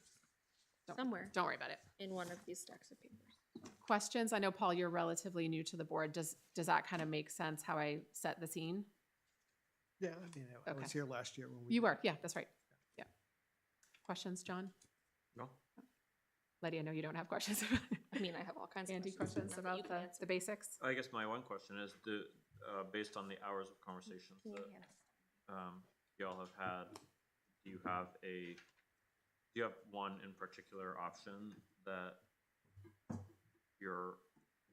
K: Somewhere
A: Don't worry about it.
K: in one of these stacks of papers.
A: Questions? I know, Paul, you're relatively new to the board. Does that kind of make sense how I set the scene?
L: Yeah, I mean, I was
A: Okay.
L: here last year when we.
A: You were, yeah, that's right. Yeah. Questions, John?
C: No.
A: Letty, I know you don't have questions.
K: I mean, I have all kinds of
A: Andy,
K: questions
A: questions
K: that you
A: about
K: can
A: the
K: answer.
A: basics?
C: I guess my one question is, based on the hours of conversations that y'all have had, do you have one in particular option that you're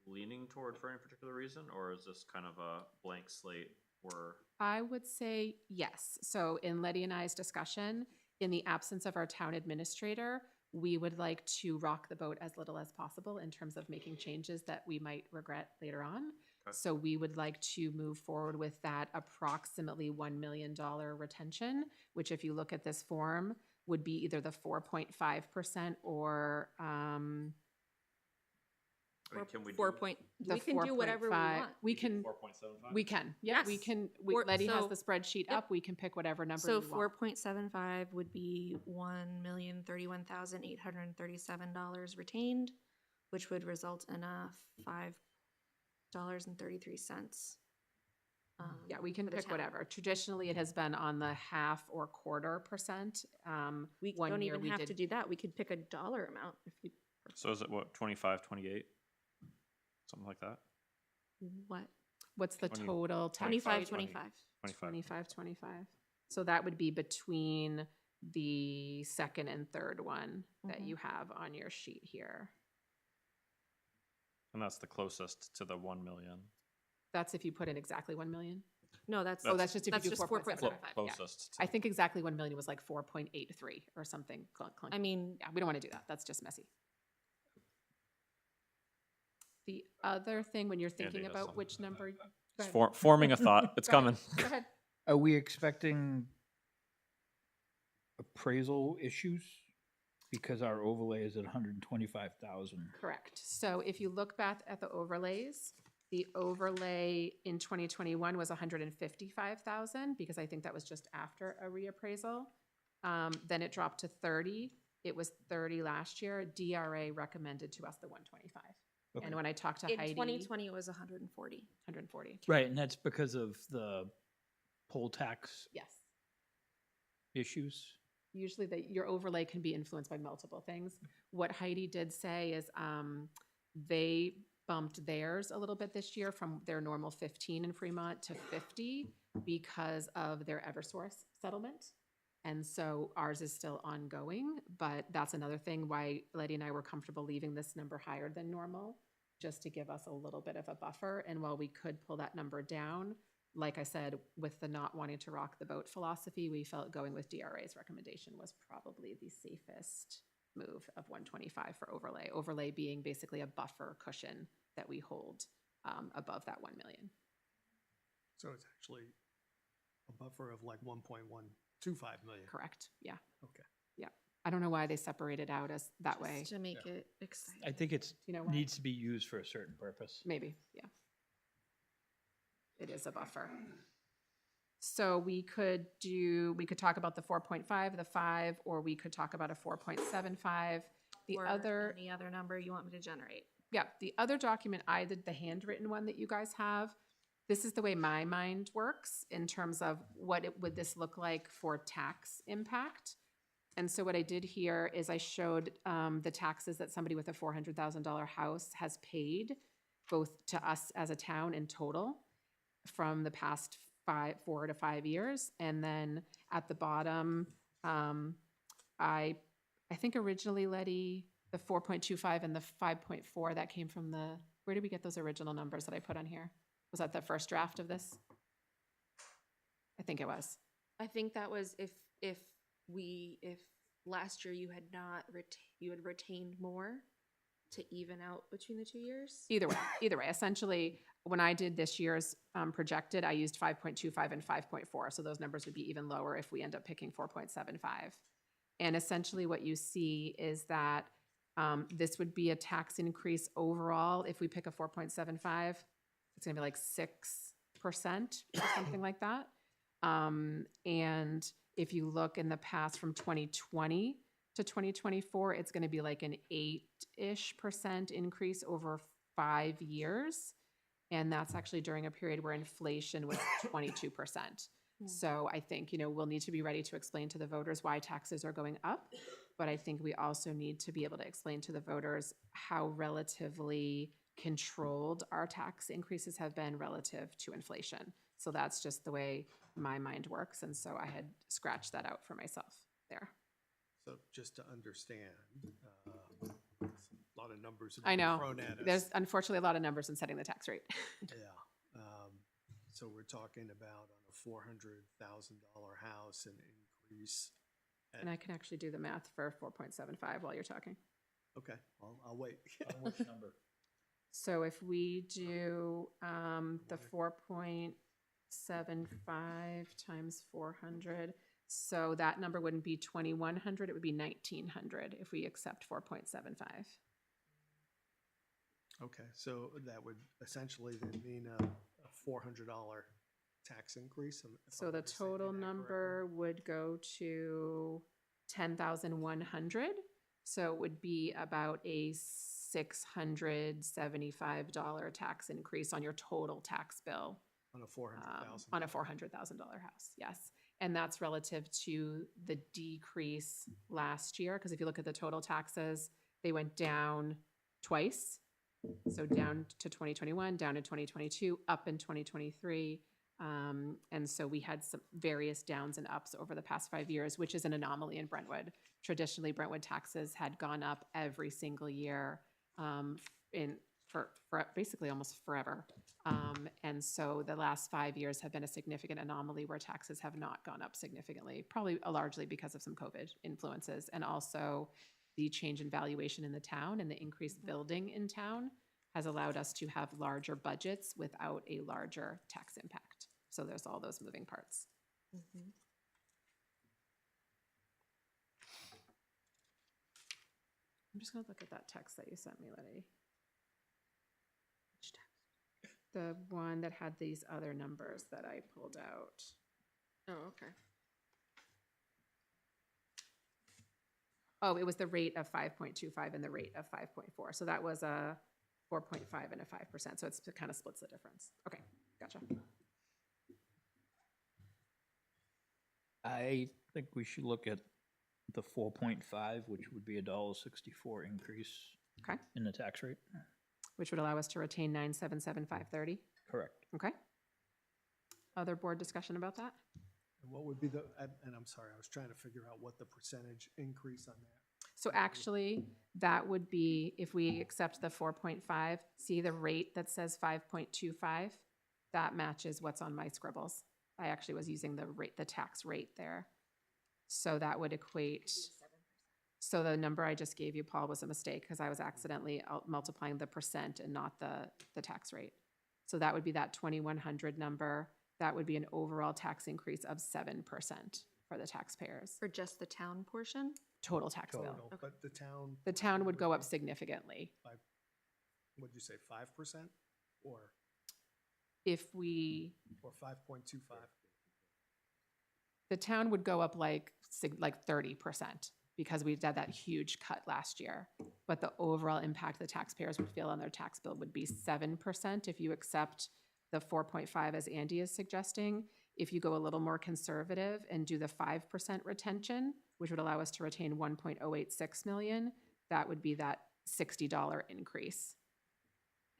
C: leaning toward for any particular reason, or is this kind of a blank slate where?
A: I would say yes. So in Letty and I's discussion, in the absence of our town administrator, we would like to rock the boat as little as possible in terms of making changes that we might regret later on.
C: Okay.
A: So we would like to move forward with that approximately $1 million retention, which if you look at this form, would be either the 4.5% or
C: I mean, can we
K: 4
C: do
K: point.
A: the
K: We can do whatever we
A: 4.5.
K: want.
A: We can,
C: 4.75?
A: we can, yeah, we
K: Yes.
A: can, Letty has the spreadsheet
K: Yep.
A: up, we can pick whatever number
K: So
A: we want.
K: 4.75 would be $1,031,837 retained, which would result in a $5.33.
A: Yeah, we can
K: for the
A: pick
K: town.
A: whatever. Traditionally, it has been on the 0.5 or 1/4%.
K: We
A: One
K: don't
A: year
K: even
A: we
K: have
A: did-
K: to do that. We could pick a dollar amount if you.
C: So is it what, 25, 28? Something like that?
K: What?
A: What's the
C: 20
A: total tax
K: 25,
A: rate?
K: 25.
C: 25.
A: 25. So that would be between the second and third one that
K: Mhm.
A: you have on your sheet here.
C: And that's the closest to the 1 million.
A: That's if you put in exactly 1 million?
K: No, that's.
A: Oh, that's just if you do
K: 4.75.
A: 4.75. Yeah.
C: Closest. To
A: I think exactly 1 million was like 4.83 or something.
K: I mean,
A: Yeah, we don't want to do that. That's just messy. The other thing, when you're thinking
C: has
A: about
C: something
A: which
C: to
A: number.
C: Just
A: Go ahead.
C: forming a thought. It's
A: Go ahead.
C: coming.
A: Go ahead.
N: Are we expecting appraisal issues? Because our overlay is at 125,000.
A: Correct. So if you look back at the overlays, the overlay in 2021 was 155,000 because I think that was just after a reappraisal. Then it dropped to 30. It was 30 last year. DRA recommended to us the 125.
N: Okay.
A: And when I talked to
K: in
A: Heidi,
K: 2020 it was 140.
A: 140.
N: Right, and that's because of the poll tax
A: Yes.
N: issues?
A: Usually your overlay can be influenced by multiple things. What Heidi did say is they bumped theirs a little bit this year from their normal 15 in Fremont to 50 because of their Eversource settlement. And so ours is still ongoing, but that's another thing why Letty and I were comfortable leaving this number higher than normal, just to give us a little bit of a buffer. And while we could pull that number down, like I said, with the not wanting to rock the boat philosophy, we felt going with DRA's recommendation was probably the safest move of 125 for overlay. Overlay being basically a buffer cushion that we hold above that 1 million.
L: So it's actually a buffer of like 1.125 million.
A: Correct, yeah.
L: Okay.
A: Yeah. I don't know why they separate it out as that way.
K: Just to make it exciting.
N: I think it's,
A: You know why?
N: needs to be used for a certain purpose.
A: Maybe, yeah. It is a buffer. So we could talk about the 4.5, the 5, or we could talk about a 4.75. The
K: Or
A: other,
K: any other number you want me to generate.
A: yeah, the other document, the handwritten one that you guys have, this is the way my mind works in terms of would this look like for tax impact. And so what I did here is I showed the taxes that somebody with a $400,000 house has paid, both to us as a town in total, from the past 4 to 5 years. And then at the bottom, I think originally, Letty, the 4.25 and the 5.4, that came from where did we get those original numbers that I put on here? Was that the first draft of this? I think it was.
K: I think that was if last year you had not you had retained more to even out between the 2 years.
A: Either way, essentially, when I did this year's projected, I used 5.25 and 5.4. So those numbers would be even lower if we end up picking 4.75. And essentially what you see is that this would be a tax increase overall. If we pick a 4.75, it's gonna be like 6% or something like that. And if you look in the past from 2020 to 2024, it's gonna be like an 8-ish% increase over 5 years. And that's actually during a period where inflation was 22%. So I think, we'll need to be ready to explain to the voters why taxes are going up. But I think we also need to be able to explain to the voters how relatively controlled our tax increases have been relative to inflation. So that's just the way my mind works. And so I had scratched that out for myself there.
L: So just to understand, a lot of numbers have
A: I
L: been
A: know.
L: thrown at us.
A: There's unfortunately a lot of numbers in setting the tax rate.
L: Yeah. So we're talking about on a $400,000 house, an increase.
A: And I can actually do the math for 4.75 while you're talking.
L: Okay, I'll wait.
N: Which number?
A: So if we do the 4.75 times 400, so that number wouldn't be 2,100, it would be 1,900 if we accept 4.75.
L: Okay, so that would essentially then mean a $400 tax increase.
A: So the total number would go to 10,100. So it would be about a $675 tax increase on your total tax bill.
L: On a $400,000.
A: On a $400,000 house, yes. And that's relative to the decrease last year, because if you look at the total taxes, they went down twice. So down to 2021, down in 2022, up in 2023. And so we had some various downs and ups over the past 5 years, which is an anomaly in Brentwood. Traditionally, Brentwood taxes had gone up every single year for basically almost forever. And so the last 5 years have been a significant anomaly where taxes have not gone up significantly, probably largely because of some COVID influences, and also the change in valuation in the town and the increased building in town has allowed us to have larger budgets without a larger tax impact. So there's all those moving parts. I'm just gonna look at that text that you sent me, Letty. Which text? The one that had these other numbers that I pulled out.
K: Oh, okay.
A: Oh, it was the rate of 5.25 and the rate of 5.4. So that was a 4.5 and a 5%. So it kind of splits the difference. Okay, gotcha.
N: I think we should look at the 4.5, which would be a $1.64 increase
A: Okay.
N: in the tax rate.
A: Which would allow us to retain 977,530.
N: Correct.
A: Okay. Other board discussion about that?
L: And what would be and I'm sorry, I was trying to figure out what the percentage increase on that.
A: So actually, that would be, if we accept the 4.5, see the rate that says 5.25? That matches what's on my scribbles. I actually was using the tax rate there. So that would equate, so the number I just gave you, Paul, was a mistake because I was accidentally multiplying the percent and not the tax rate. So that would be that 2,100 number. That would be an overall tax increase of 7% for the taxpayers.
K: For just the town portion?
A: Total tax bill.
L: Total, but the town.
A: The town would go up
L: be
A: significantly.
L: by, what'd you say, 5%? Or,
A: If we,
L: or 5.25?
A: the town would go up like 30% because we did that huge cut last year. But the overall impact the taxpayers would feel on their tax bill would be 7% if you accept the 4.5 as Andy is suggesting. If you go a little more conservative and do the 5% retention, which would allow us to retain 1.086 million, that would be that $60 increase.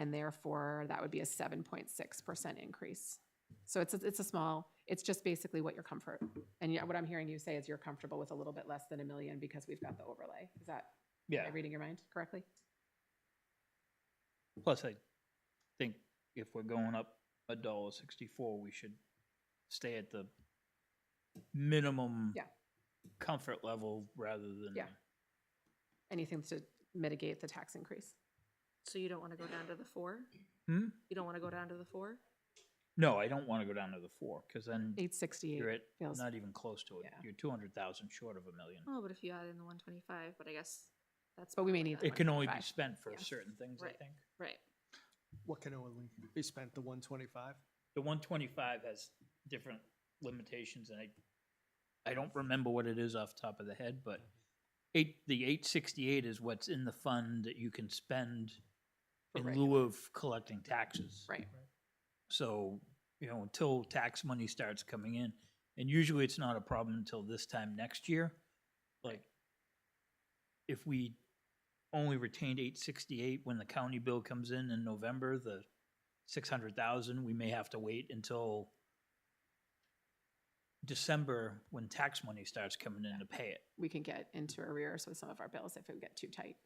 A: And therefore, that would be a 7.6% increase. So it's a small, it's just basically what your comfort. And yeah, what I'm hearing you say is you're comfortable with a little bit less than $1 million because we've got the overlay. Is that,
N: Yeah.
A: am I reading your mind correctly?
N: Plus, I think if we're going up $1.64, we should stay at the minimum
A: Yeah.
N: comfort level rather than.
A: Yeah. Anything to mitigate the tax increase.
K: So you don't want to go down to the 4?
N: Hmm?
K: You don't want to go down to the 4?
N: No, I don't want to go down to the 4 because then
A: 868
N: you're at
A: feels,
N: not even close to it.
A: yeah.
N: You're 200,000 short of $1 million.
K: Oh, but if you add in the 125, but I guess that's.
A: But we
K: more
A: may
K: like
A: need
K: that.
A: the
N: It can only be
A: 125.
N: spent for
K: Yeah.
N: certain things, I
K: Right.
N: think.
K: Right.
L: What can only be spent, the 125?
N: The 125 has different limitations, and I don't remember what it is off the top of the head, but the 868 is what's in the fund that you can spend
A: For
N: in
A: regular.
N: lieu of collecting taxes.
A: Right.
N: So, until tax money starts coming in, and usually it's not a problem until this time next year. Like, if we only retained 868 when the county bill comes in November, the 600,000, we may have to wait until December when tax money starts coming in to pay it.
A: We can get into arrears with some of our bills if it get too tight.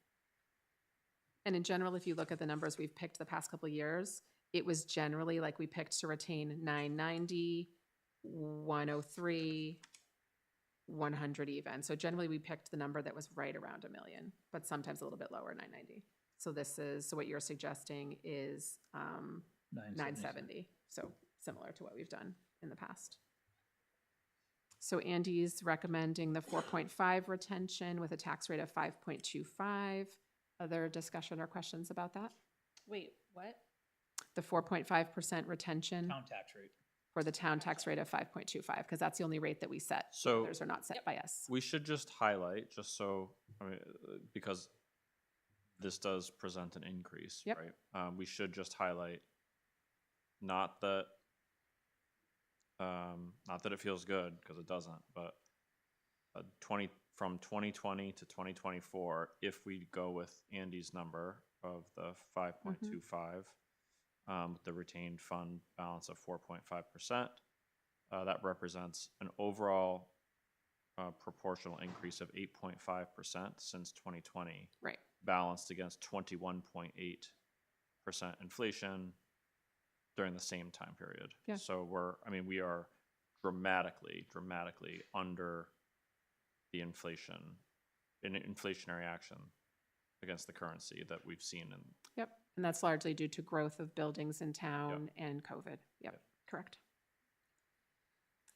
A: And in general, if you look at the numbers we've picked the past couple of years, it was generally like we picked to retain 990, 103, 100 even. So generally we picked the number that was right around $1 million, but sometimes a little bit lower, 990. So what you're suggesting is 970. So similar to what we've done in the past. So Andy's recommending the 4.5 retention with a tax rate of 5.25. Other discussion or questions about that?
K: Wait, what?
A: The 4.5% retention
N: Town tax rate.
A: for the town tax rate of 5.25, because that's the only rate that we set.
C: So-
A: Others are not set by us.
C: We should just highlight, just so, I mean, because this does present an increase,
A: Yep.
C: right? We should just highlight, not that it feels good, because it doesn't, but from 2020 to 2024, if we go with Andy's number of the 5.25, the retained fund balance of 4.5%, that represents an overall proportional increase of 8.5% since 2020.
A: Right.
C: Balanced against 21.8% inflation during the same time period.
A: Yeah.
C: So we are dramatically under the inflationary action against the currency that we've seen in.
A: Yep, and that's largely due to growth of buildings in town and COVID. Yep, correct.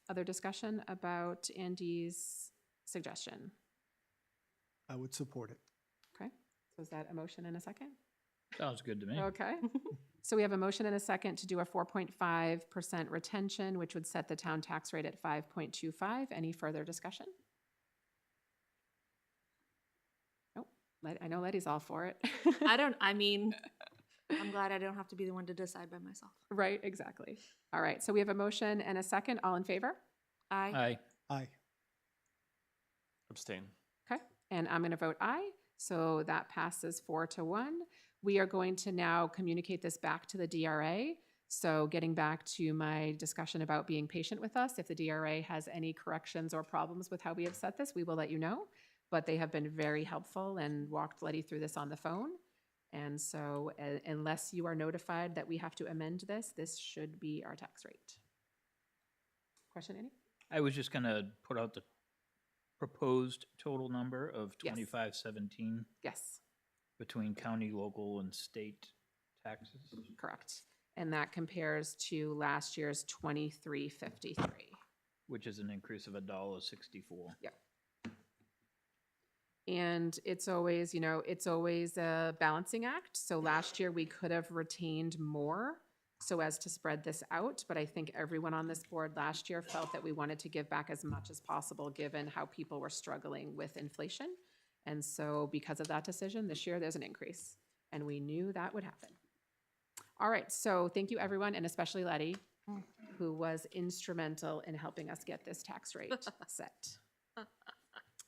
A: Other discussion about Andy's suggestion?
L: I would support it.
A: Okay, so is that a motion and a second?
N: Sounds good to me.
A: Okay. So we have a motion and a second to do a 4.5% retention, which would set the town tax rate at 5.25. Any further discussion? Nope. I know Letty's all for it.
K: I'm glad I don't have to be the one to decide by myself.
A: Right, exactly. All right, so we have a motion and a second. All in favor?
K: Aye.
N: Aye.
L: Aye.
C: Abstain.
A: Okay, and I'm going to vote aye. So that passes 4-1. We are going to now communicate this back to the DRA. So getting back to my discussion about being patient with us, if the DRA has any corrections or problems with how we have set this, we will let you know. But they have been very helpful and walked Letty through this on the phone. And so unless you are notified that we have to amend this, this should be our tax rate. Question, Andy?
N: I was just gonna put out the proposed total number of
A: Yes.
N: 2517
A: Yes,
N: between county, local, and state taxes.
A: correct. and that compares to last year's 23.53.
N: Which is an increase of $1.64.
A: Yep. And it's always, you know, it's always a balancing act. So last year we could have retained more so as to spread this out, but I think everyone on this board last year felt that we wanted to give back as much as possible given how people were struggling with inflation. And so because of that decision, this year there's an increase, and we knew that would happen. All right, so thank you everyone, and especially Letty, who was instrumental in helping us get this tax rate set.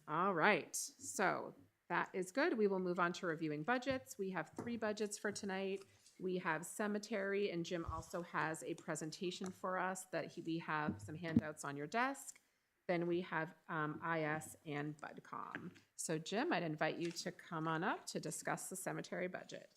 A: All right, so that is good. We will move on to reviewing budgets. We have 3 budgets for tonight. We have cemetery, and Jim also has a presentation for us that we have some handouts on your desk. Then we have IS and BudCom. So Jim, I'd invite you to come on up to discuss the cemetery budget.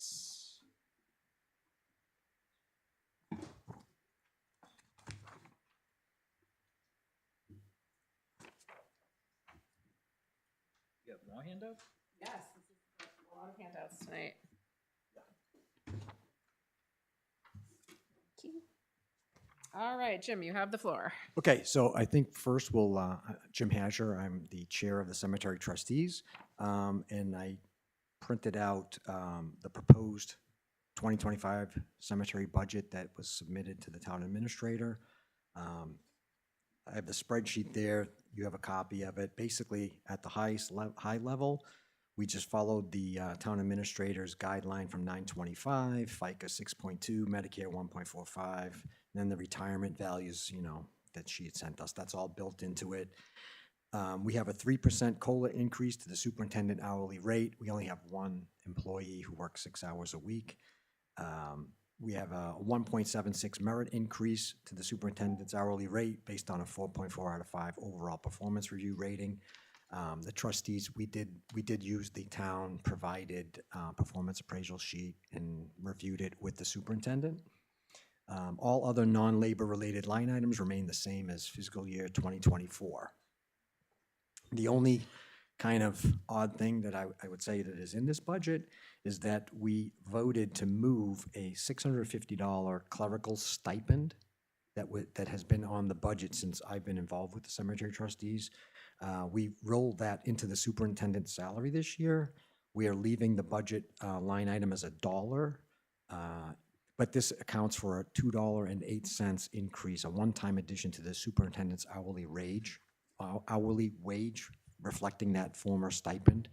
N: You have more handouts?
A: Yes, this is a lot of handouts tonight. All right, Jim, you have the floor.
O: Okay, so I think first we'll, Jim Hasher, I'm the chair of the cemetery trustees, and I printed out the proposed 2025 cemetery budget that was submitted to the town administrator. I have the spreadsheet there. You have a copy of it. Basically, at the high level, we just followed the town administrator's guideline from 925, FICA 6.2, Medicare 1.45, and then the retirement values, you know, that she had sent us. That's all built into it. We have a 3% COLA increase to the superintendent hourly rate. We only have one employee who works 6 hours a week. We have a 1.76 merit increase to the superintendent's hourly rate based on a 4.4 out of 5 overall performance review rating. The trustees, we did use the town provided performance appraisal sheet and reviewed it with the superintendent. All other non-labor related line items remain the same as fiscal year 2024. The only kind of odd thing that I would say that is in this budget is that we voted to move a $650 clerical stipend that has been on the budget since I've been involved with the cemetery trustees. We rolled that into the superintendent's salary this year. We are leaving the budget line item as $1, but this accounts for a $2.08 increase, a one-time addition to the superintendent's hourly wage, reflecting that former stipend.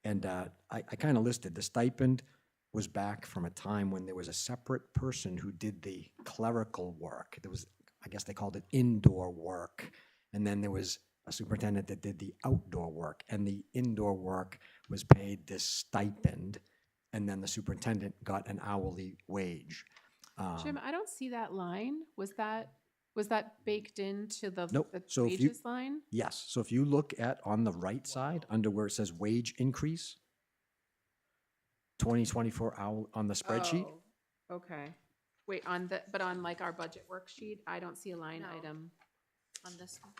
O: And I kind of listed the stipend was back from a time when there was a separate person who did the clerical work. There was, I guess they called it indoor work. And then there was a superintendent that did the outdoor work, and the indoor work was paid this stipend, and then the superintendent got an hourly wage.
A: Jim, I don't see that line. Was that baked into the,
O: Nope.
A: the
O: So if you-
A: wages line?
O: Yes, so if you look at on the right side, under where it says wage increase, 2024 hour on the spreadsheet,
A: Oh, okay. Wait, but on like our budget worksheet, I don't see a line
K: No.
A: item.
K: On this one.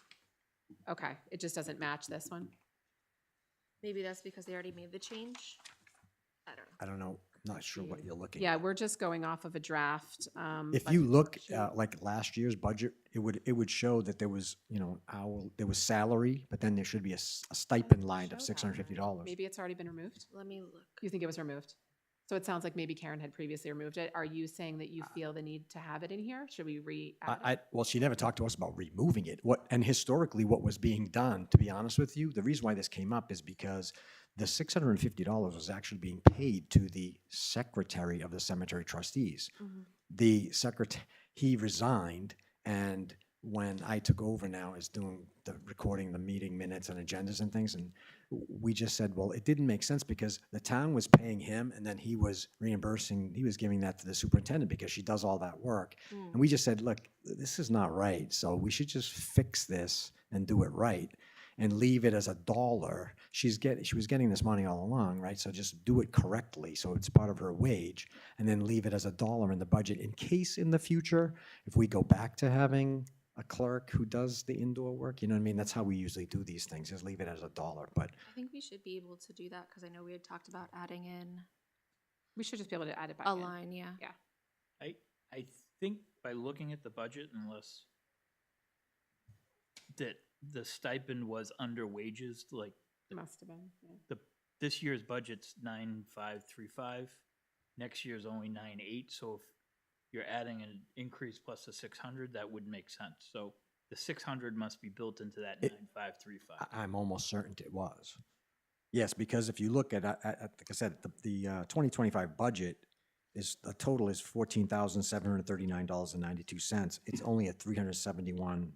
A: Okay, it just doesn't match this one.
K: Maybe that's because they already made the change. I don't know.
O: I don't know, not sure what you're looking
A: Yeah,
O: at.
A: we're just going off of a draft.
O: If you
A: budget
O: look
A: worksheet.
O: like last year's budget, it would show that there was, you know, there was salary, but then there should be a stipend line of
A: Show that.
O: $650.
A: Maybe it's already been removed?
K: Let me look.
A: You think it was removed? So it sounds like maybe Karen had previously removed it. Are you saying that you feel the need to have it in here? Should we re-add it?
O: Well, she never talked to us about removing it. And historically, what was being done, to be honest with you, the reason why this came up is because the $650 was actually being paid to the secretary of the cemetery trustees. The secretary, he resigned, and when I took over now as doing the recording the meeting minutes and agendas and things, and we just said, well, it didn't make sense because the town was paying him and then he was reimbursing, he was giving that to the superintendent because she does all that work. And we just said, look, this is not right. So we should just fix this and do it right and leave it as $1. She was getting this money all along, right? So just do it correctly. So it's part of her wage, and then leave it as $1 in the budget in case in the future, if we go back to having a clerk who does the indoor work, you know what I mean? That's how we usually do these things, just leave it as $1. But
K: I think we should be able to do that because I know we had talked about adding in
A: We should just be able to add it back
K: a
A: in.
K: line, yeah.
A: Yeah.
N: I think by looking at the budget, unless that the stipend was under wages, like
A: Must have been, yeah.
N: this year's budget's 9,535. Next year's only 9,800. So if you're adding an increase plus the 600, that would make sense. So the 600 must be built into that 9,535.
O: I'm almost certain it was. Yes, because if you look at like I said, the 2025 budget is, the total is $14,739.92. It's only at $371.92,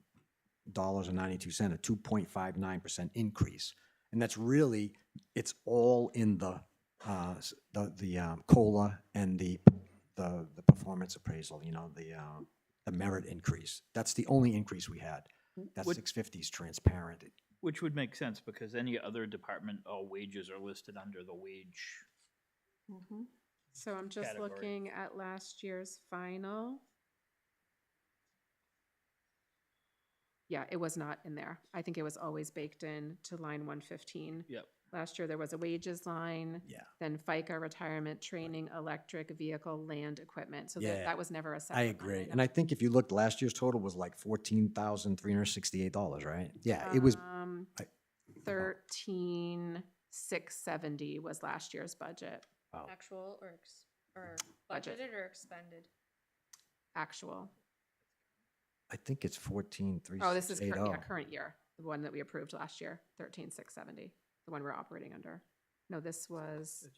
O: a 2.59% increase. And that's really, it's all in the COLA and the performance appraisal, you know, the merit increase. That's the only increase we had. That
N: What-
O: 650 is transparent.
N: Which would make sense because any other department, all wages are listed under the wage.
A: So I'm just
N: Category.
A: looking at last year's final. Yeah, it was not in there. I think it was always baked in to line 115.
N: Yep.
A: Last year, there was a wages line.
O: Yeah.
A: Then FICA, retirement, training, electric, vehicle, land, equipment. So
O: Yeah,
A: that was never a separate
O: I
A: line
O: agree.
A: item.
O: And I think if you looked, last year's total was like $14,368, right? Yeah, it was, I-
A: 13,670 was last year's budget,
O: wow.
K: Actual or
A: Budget.
K: budgeted or expended?
A: actual.
O: I think it's 14,368.
A: Oh, this is current year, the one that we approved last year, 13,670, the one we're operating under. No, this was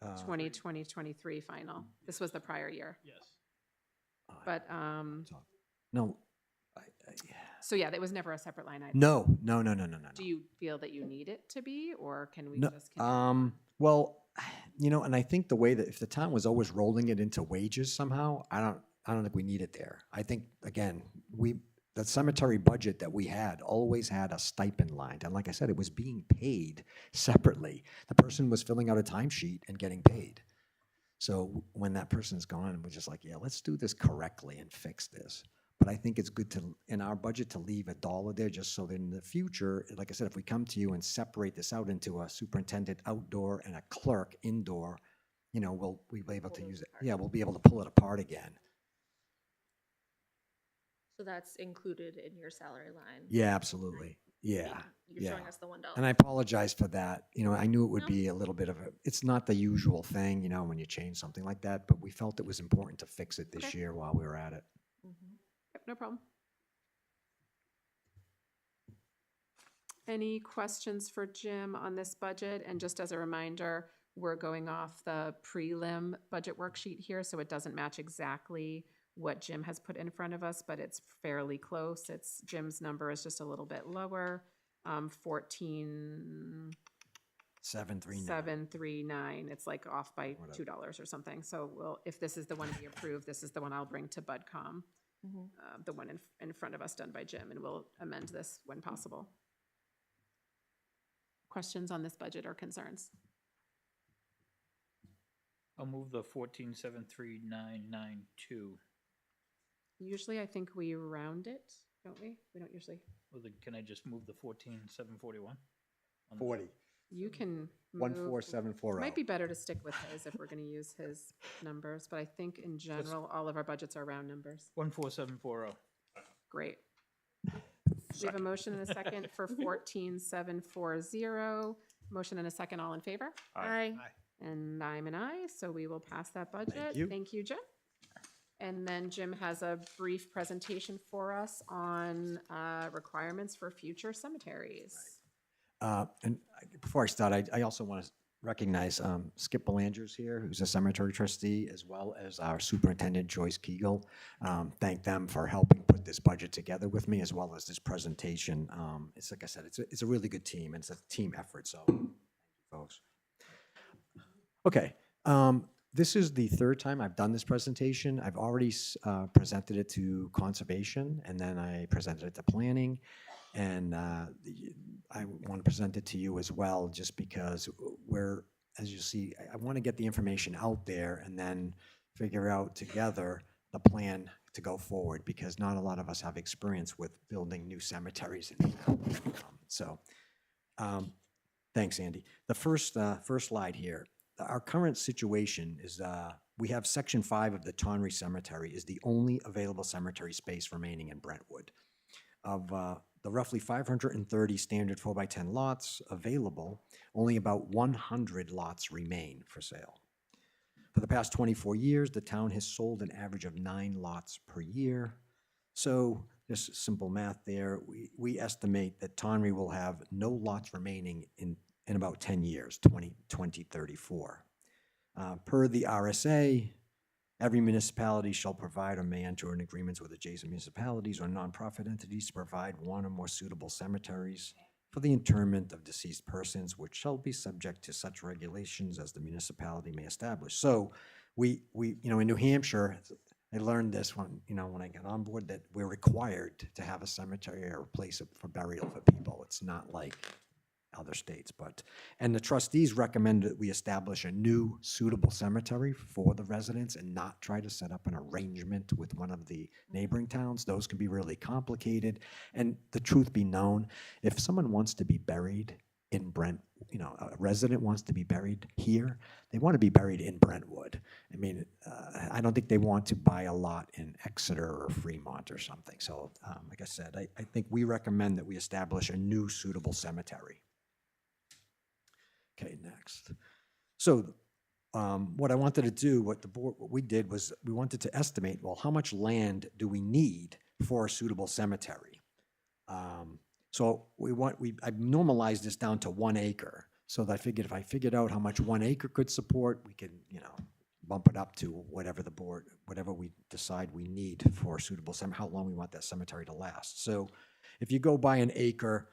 A: 2023 final. This was the prior year.
N: Yes.
A: But,
O: No,
A: so yeah, that was never a separate line item.
O: no.
A: Do you feel that you need it to be, or can we
O: No,
A: just? continue?
O: well, you know, and I think the way that if the town was always rolling it into wages somehow, I don't think we need it there. I think, again, the cemetery budget that we had always had a stipend line. And like I said, it was being paid separately. The person was filling out a timesheet and getting paid. So when that person's gone, we're just like, yeah, let's do this correctly and fix this. But I think it's good to, in our budget, to leave $1 there just so that in the future, like I said, if we come to you and separate this out into a superintendent outdoor and a clerk indoor, you know, we'll be able to use it. Yeah, we'll be able to pull it apart again.
K: So that's included in your salary line?
O: Yeah, absolutely. Yeah.
K: You're
O: yeah.
K: showing us the $1.
O: And I apologize for that. You know, I knew it would
K: No.
O: be a little bit of it's not the usual thing, you know, when you change something like that, but we felt it was important to fix it this
A: Okay.
O: year while we were at it.
A: Yep, no problem. Any questions for Jim on this budget? And just as a reminder, we're going off the prelim budget worksheet here, so it doesn't match exactly what Jim has put in front of us, but it's fairly close. It's, Jim's number is just a little bit lower, 14,739. It's like off by $2 or something. So we'll, if this is the one we approve, this is the one I'll bring to BudCom. The one in front of us done by Jim, and we'll amend this when possible. Questions on this budget or concerns?
N: I'll move the 14,73992.
A: Usually, I think we round it, don't we? We don't usually.
N: Well, then can I just move the 14,741?
O: 40.
A: You can move.
O: 14740.
A: Might be better to stick with his if we're going to use his numbers, but I think in general, all of our budgets are round numbers.
N: 14740.
A: Great. We have a motion and a second for 14,740. Motion and a second, all in favor?
K: Aye.
A: And I'm an aye, so we will pass that budget.
O: you.
A: Thank you, Jim. And then Jim has a brief presentation for us on requirements for future cemeteries.
O: And before I start, I also want to recognize Skip Belanger's here, who's a cemetery trustee, as well as our superintendent, Joyce Kegel. Thank them for helping put this budget together with me, as well as this presentation. It's like I said, it's a really good team, and it's a team effort, so thank you, folks. Okay. This is the third time I've done this presentation. I've already presented it to conservation, and then I presented it to planning. And I want to present it to you as well, just because as you see, I want to get the information out there and then figure out together the plan to go forward, because not a lot of us have experience with building new cemeteries. So thanks, Andy. The first slide here. Our current situation is we have Section 5 of the Tonry Cemetery is the only available cemetery space remaining in Brentwood. Of the roughly 530 standard 4x10 lots available, only about 100 lots remain for sale. For the past 24 years, the town has sold an average of 9 lots per year. So just simple math there, we estimate that Tonry will have no lots remaining in about 10 years, 2034. Per the RSA, every municipality shall provide or may enter in agreements with adjacent municipalities or nonprofit entities to provide one or more suitable cemeteries for the interment of deceased persons, which shall be subject to such regulations as the municipality may establish. So we in New Hampshire, I learned this when I got on board, that we're required to have a cemetery or a place for burial for people. It's not like other states, and the trustees recommend that we establish a new suitable cemetery for the residents and not try to set up an arrangement with one of the neighboring towns. Those can be really complicated. And the truth be known, if someone wants to be buried in a resident wants to be buried here, they want to be buried in Brentwood. I mean, I don't think they want to buy a lot in Exeter or Fremont or something. So, like I said, I think we recommend that we establish a new suitable cemetery. Okay, next. So what I wanted to do, what we did was we wanted to estimate, well, how much land do we need for a suitable cemetery? So I normalized this down to 1 acre. So that I figured if I figured out how much 1 acre could support, we could, bump it up to whatever we decide we need for a suitable cemetery, how long we want that cemetery to last. So if you go by an acre,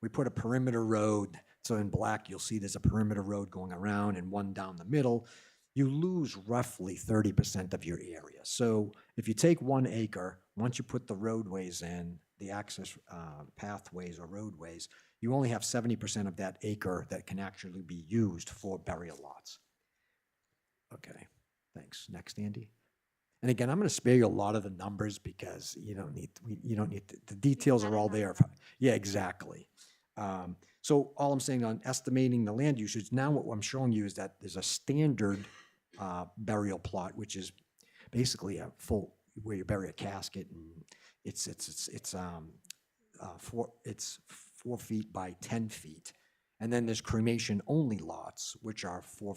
O: we put a perimeter road. So in black, you'll see there's a perimeter road going around and one down the middle. You lose roughly 30% of your area. So if you take 1 acre, once you put the roadways in, the access pathways or roadways, you only have 70% of that acre that can actually be used for burial lots. Okay, thanks. Next, Andy. And again, I'm going to spare you a lot of the numbers because you don't need the details are all there. Yeah, exactly. So all I'm saying on estimating the land usage, now what I'm showing you is that there's a standard burial plot, which is basically a full, where you bury a casket, and it's 4 feet by 10 feet. And then there's cremation only lots, which are 4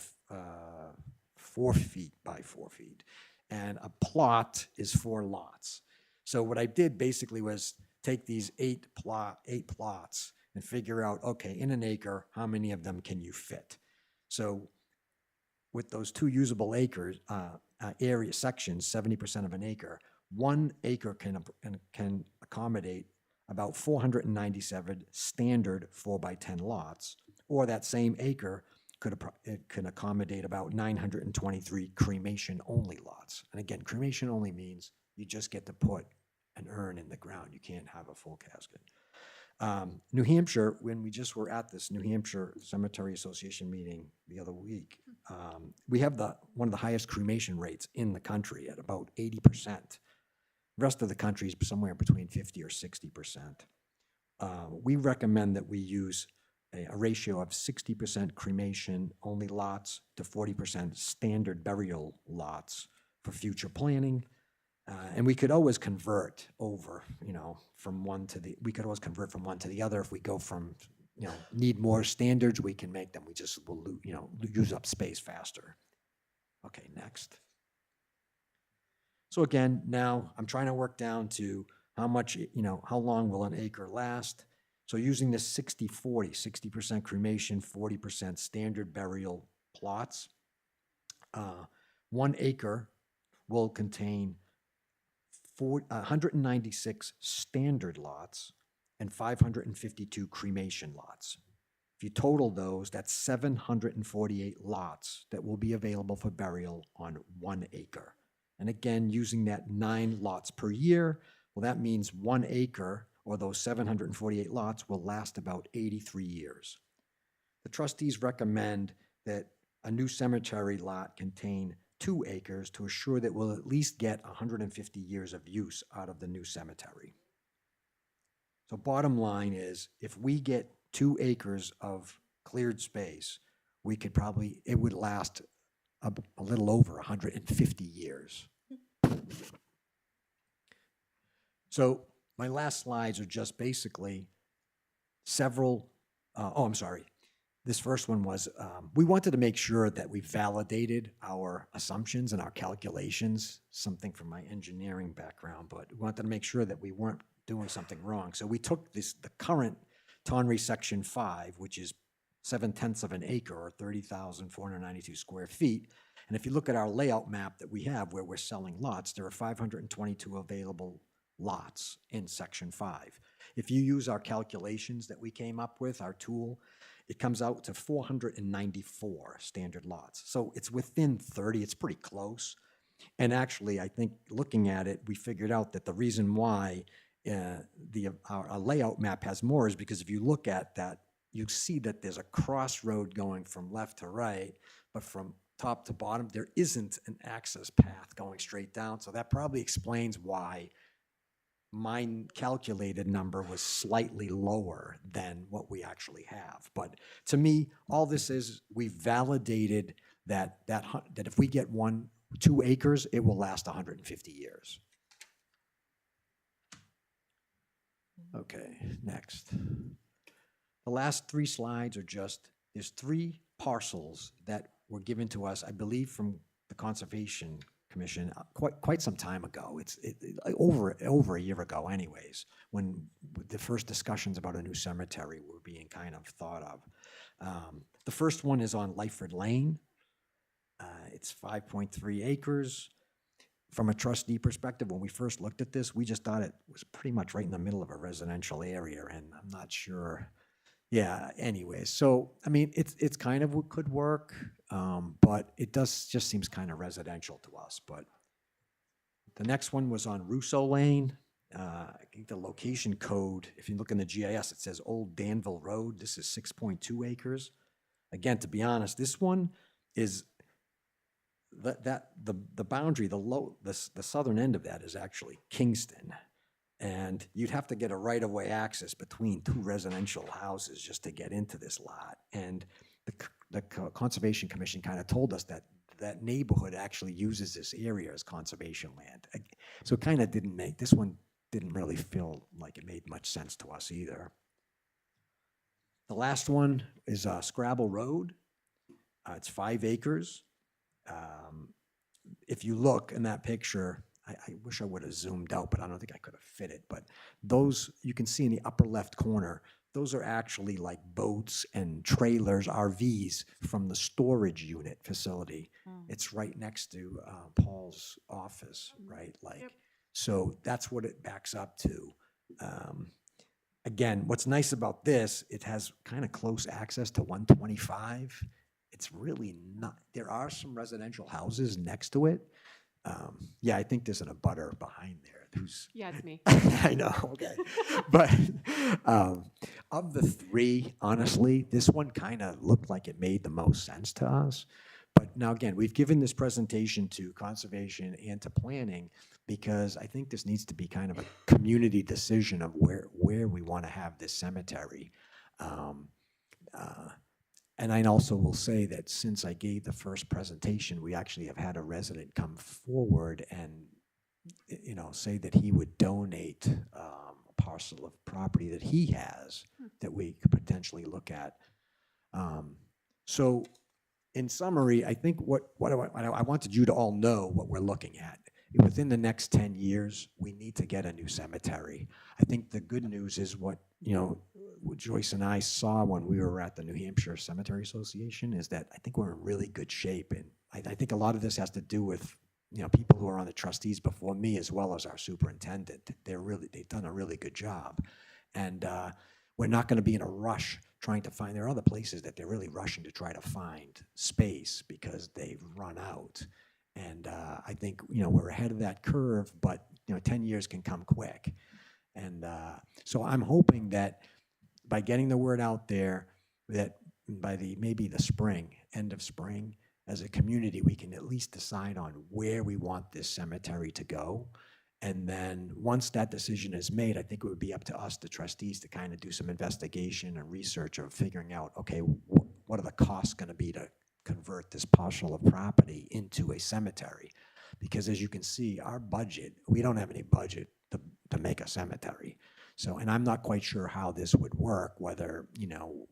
O: feet by 4 feet. And a plot is 4 lots. So what I did basically was take these 8 plots and figure out, okay, in an acre, how many of them can you fit? So with those 2 usable acres, area sections, 70% of an acre, 1 acre can accommodate about 497 standard 4x10 lots, or that same acre can accommodate about 923 cremation-only lots. And again, cremation-only means you just get to put an urn in the ground. You can't have a full casket. New Hampshire, when we just were at this New Hampshire Cemetery Association meeting the other week, we have one of the highest cremation rates in the country at about 80%. The rest of the country is somewhere between 50 or 60%. We recommend that we use a ratio of 60% cremation only lots to 40% standard burial lots for future planning. And we could always convert over, from one to the other. If we go from, need more standards, we can make them. We just will, use up space faster. Okay, next. So again, now I'm trying to work down to how much, how long will an acre last? So using this 60-40, 60% cremation, 40% standard burial plots, 1 acre will contain 196 standard lots and 552 cremation lots. If you total those, that's 748 lots that will be available for burial on 1 acre. And again, using that 9 lots per year, well, that means 1 acre, or those 748 lots, will last about 83 years. The trustees recommend that a new cemetery lot contain 2 acres to assure that we'll at least get 150 years of use out of the new cemetery. So bottom line is, if we get 2 acres of cleared space, it would last a little over 150 years. So my last slides are just basically several, I'm sorry. This first one was, we wanted to make sure that we validated our assumptions and our calculations, something from my engineering background, but we wanted to make sure that we weren't doing something wrong. So we took the current Tonry Section 5, which is 7/10 of an acre or 30,492 square feet. And if you look at our layout map that we have where we're selling lots, there are 522 available lots in Section 5. If you use our calculations that we came up with, our tool, it comes out to 494 standard lots. So it's within 30, it's pretty close. And actually, I think looking at it, we figured out that the reason why our layout map has more is because if you look at that, you see that there's a crossroad going from left to right, but from top to bottom, there isn't an access path going straight down. So that probably explains why my calculated number was slightly lower than what we actually have. But to me, all this is, we validated that if we get 2 acres, it will last 150 years. Okay, next. The last 3 slides are just, there's 3 parcels that were given to us, I believe, from the Conservation Commission quite some time ago. It's over a year ago anyways, when the first discussions about a new cemetery were being kind of thought of. The first one is on Lyford Lane. It's 5.3 acres. From a trustee perspective, when we first looked at this, we just thought it was pretty much right in the middle of a residential area, and I'm not sure. Yeah, anyway, so, I mean, it's kind of what could work, but it just seems kind of residential to us. But the next one was on Russo Lane. I think the location code, if you look in the GIS, it says Old Danville Road. This is 6.2 acres. Again, to be honest, this one is the boundary, the southern end of that is actually Kingston. And you'd have to get a right-of-way access between 2 residential houses just to get into this lot. And the Conservation Commission kind of told us that that neighborhood actually uses this area as conservation land. So it kind of this one didn't really feel like it made much sense to us either. The last one is Scrabble Road. It's 5 acres. If you look in that picture, I wish I would have zoomed out, but I don't think I could have fit it. But those, you can see in the upper left corner, those are actually like boats and trailers, RVs from the storage unit facility. It's right next to Paul's office, right? So that's what it backs up to. Again, what's nice about this, it has kind of close access to 125. It's really not, there are some residential houses next to it. Yeah, I think there's an abutter behind there who's.
A: Yeah, it's me.
O: I know, okay. But of the 3, honestly, this one kind of looked like it made the most sense to us. But now again, we've given this presentation to conservation and to planning because I think this needs to be kind of a community decision of where we want to have this cemetery. And I also will say that since I gave the first presentation, we actually have had a resident come forward and, say that he would donate a parcel of property that he has that we could potentially look at. So in summary, I think I wanted you to all know what we're looking at. Within the next 10 years, we need to get a new cemetery. I think the good news is what Joyce and I saw when we were at the New Hampshire Cemetery Association is that I think we're in really good shape. And I think a lot of this has to do with, people who are on the trustees before me, as well as our superintendent. They've done a really good job. And we're not going to be in a rush trying to find, there are other places that they're really rushing to try to find space because they've run out. And I think, we're ahead of that curve, but, 10 years can come quick. And so I'm hoping that by getting the word out there, that by maybe the spring, end of spring, as a community, we can at least decide on where we want this cemetery to go. And then once that decision is made, I think it would be up to us, the trustees, to kind of do some investigation and research of figuring out, okay, what are the costs going to be to convert this parcel of property into a cemetery. Because as you can see, our budget, we don't have any budget to make a cemetery. So, and I'm not quite sure how this would work, whether, you know,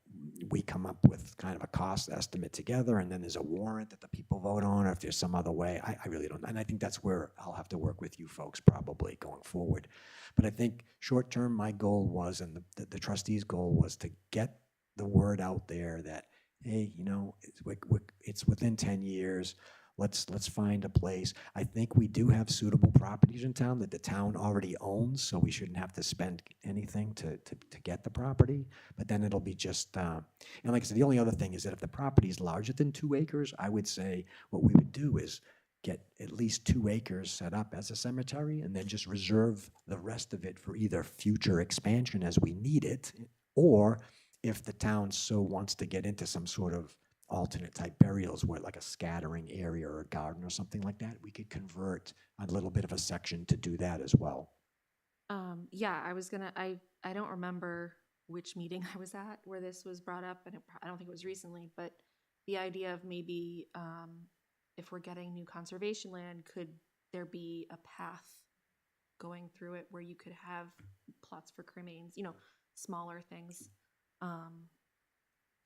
O: we come up with kind of a cost estimate together and then there's a warrant that the people vote on, or if there's some other way. I really don't. And I think that's where I'll have to work with you folks probably going forward. But I think short term, my goal was, and the trustees' goal was to get the word out there that, hey, you know, it's within 10 years. Let's find a place. I think we do have suitable properties in town that the town already owns, so we shouldn't have to spend anything to get the property. But then it'll be just, and like I said, the only other thing is that if the property is larger than 2 acres, I would say what we would do is get at least 2 acres set up as a cemetery and then just reserve the rest of it for either future expansion as we need it, or if the town so wants to get into some sort of alternate type burials where like a scattering area or a garden or something like that, we could convert a little bit of a section to do that as well.
K: Yeah, I don't remember which meeting I was at where this was brought up, and I don't think it was recently, but the idea of maybe if we're getting new conservation land, could there be a path going through it where you could have plots for cremains, you know, smaller things.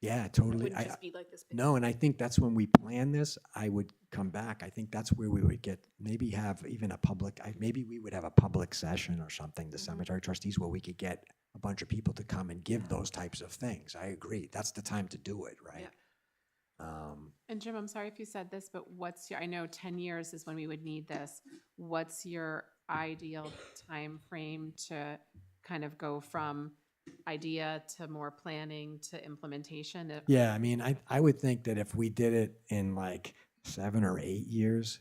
O: Yeah,
K: It
O: totally.
K: wouldn't just be like this big.
O: No, and I think that's when we plan this, I would come back. I think that's where we would get, maybe have even a public, maybe we would have a public session or something, the cemetery trustees, where we could get a bunch of people to come and give those types of things. I agree. That's the time to do it, right?
A: And Jim, I'm sorry if you said this, but I know 10 years is when we would need this. What's your ideal time frame to kind of go from idea to more planning to implementation?
O: Yeah, I mean, I would think that if we did it in like 7 or 8 years,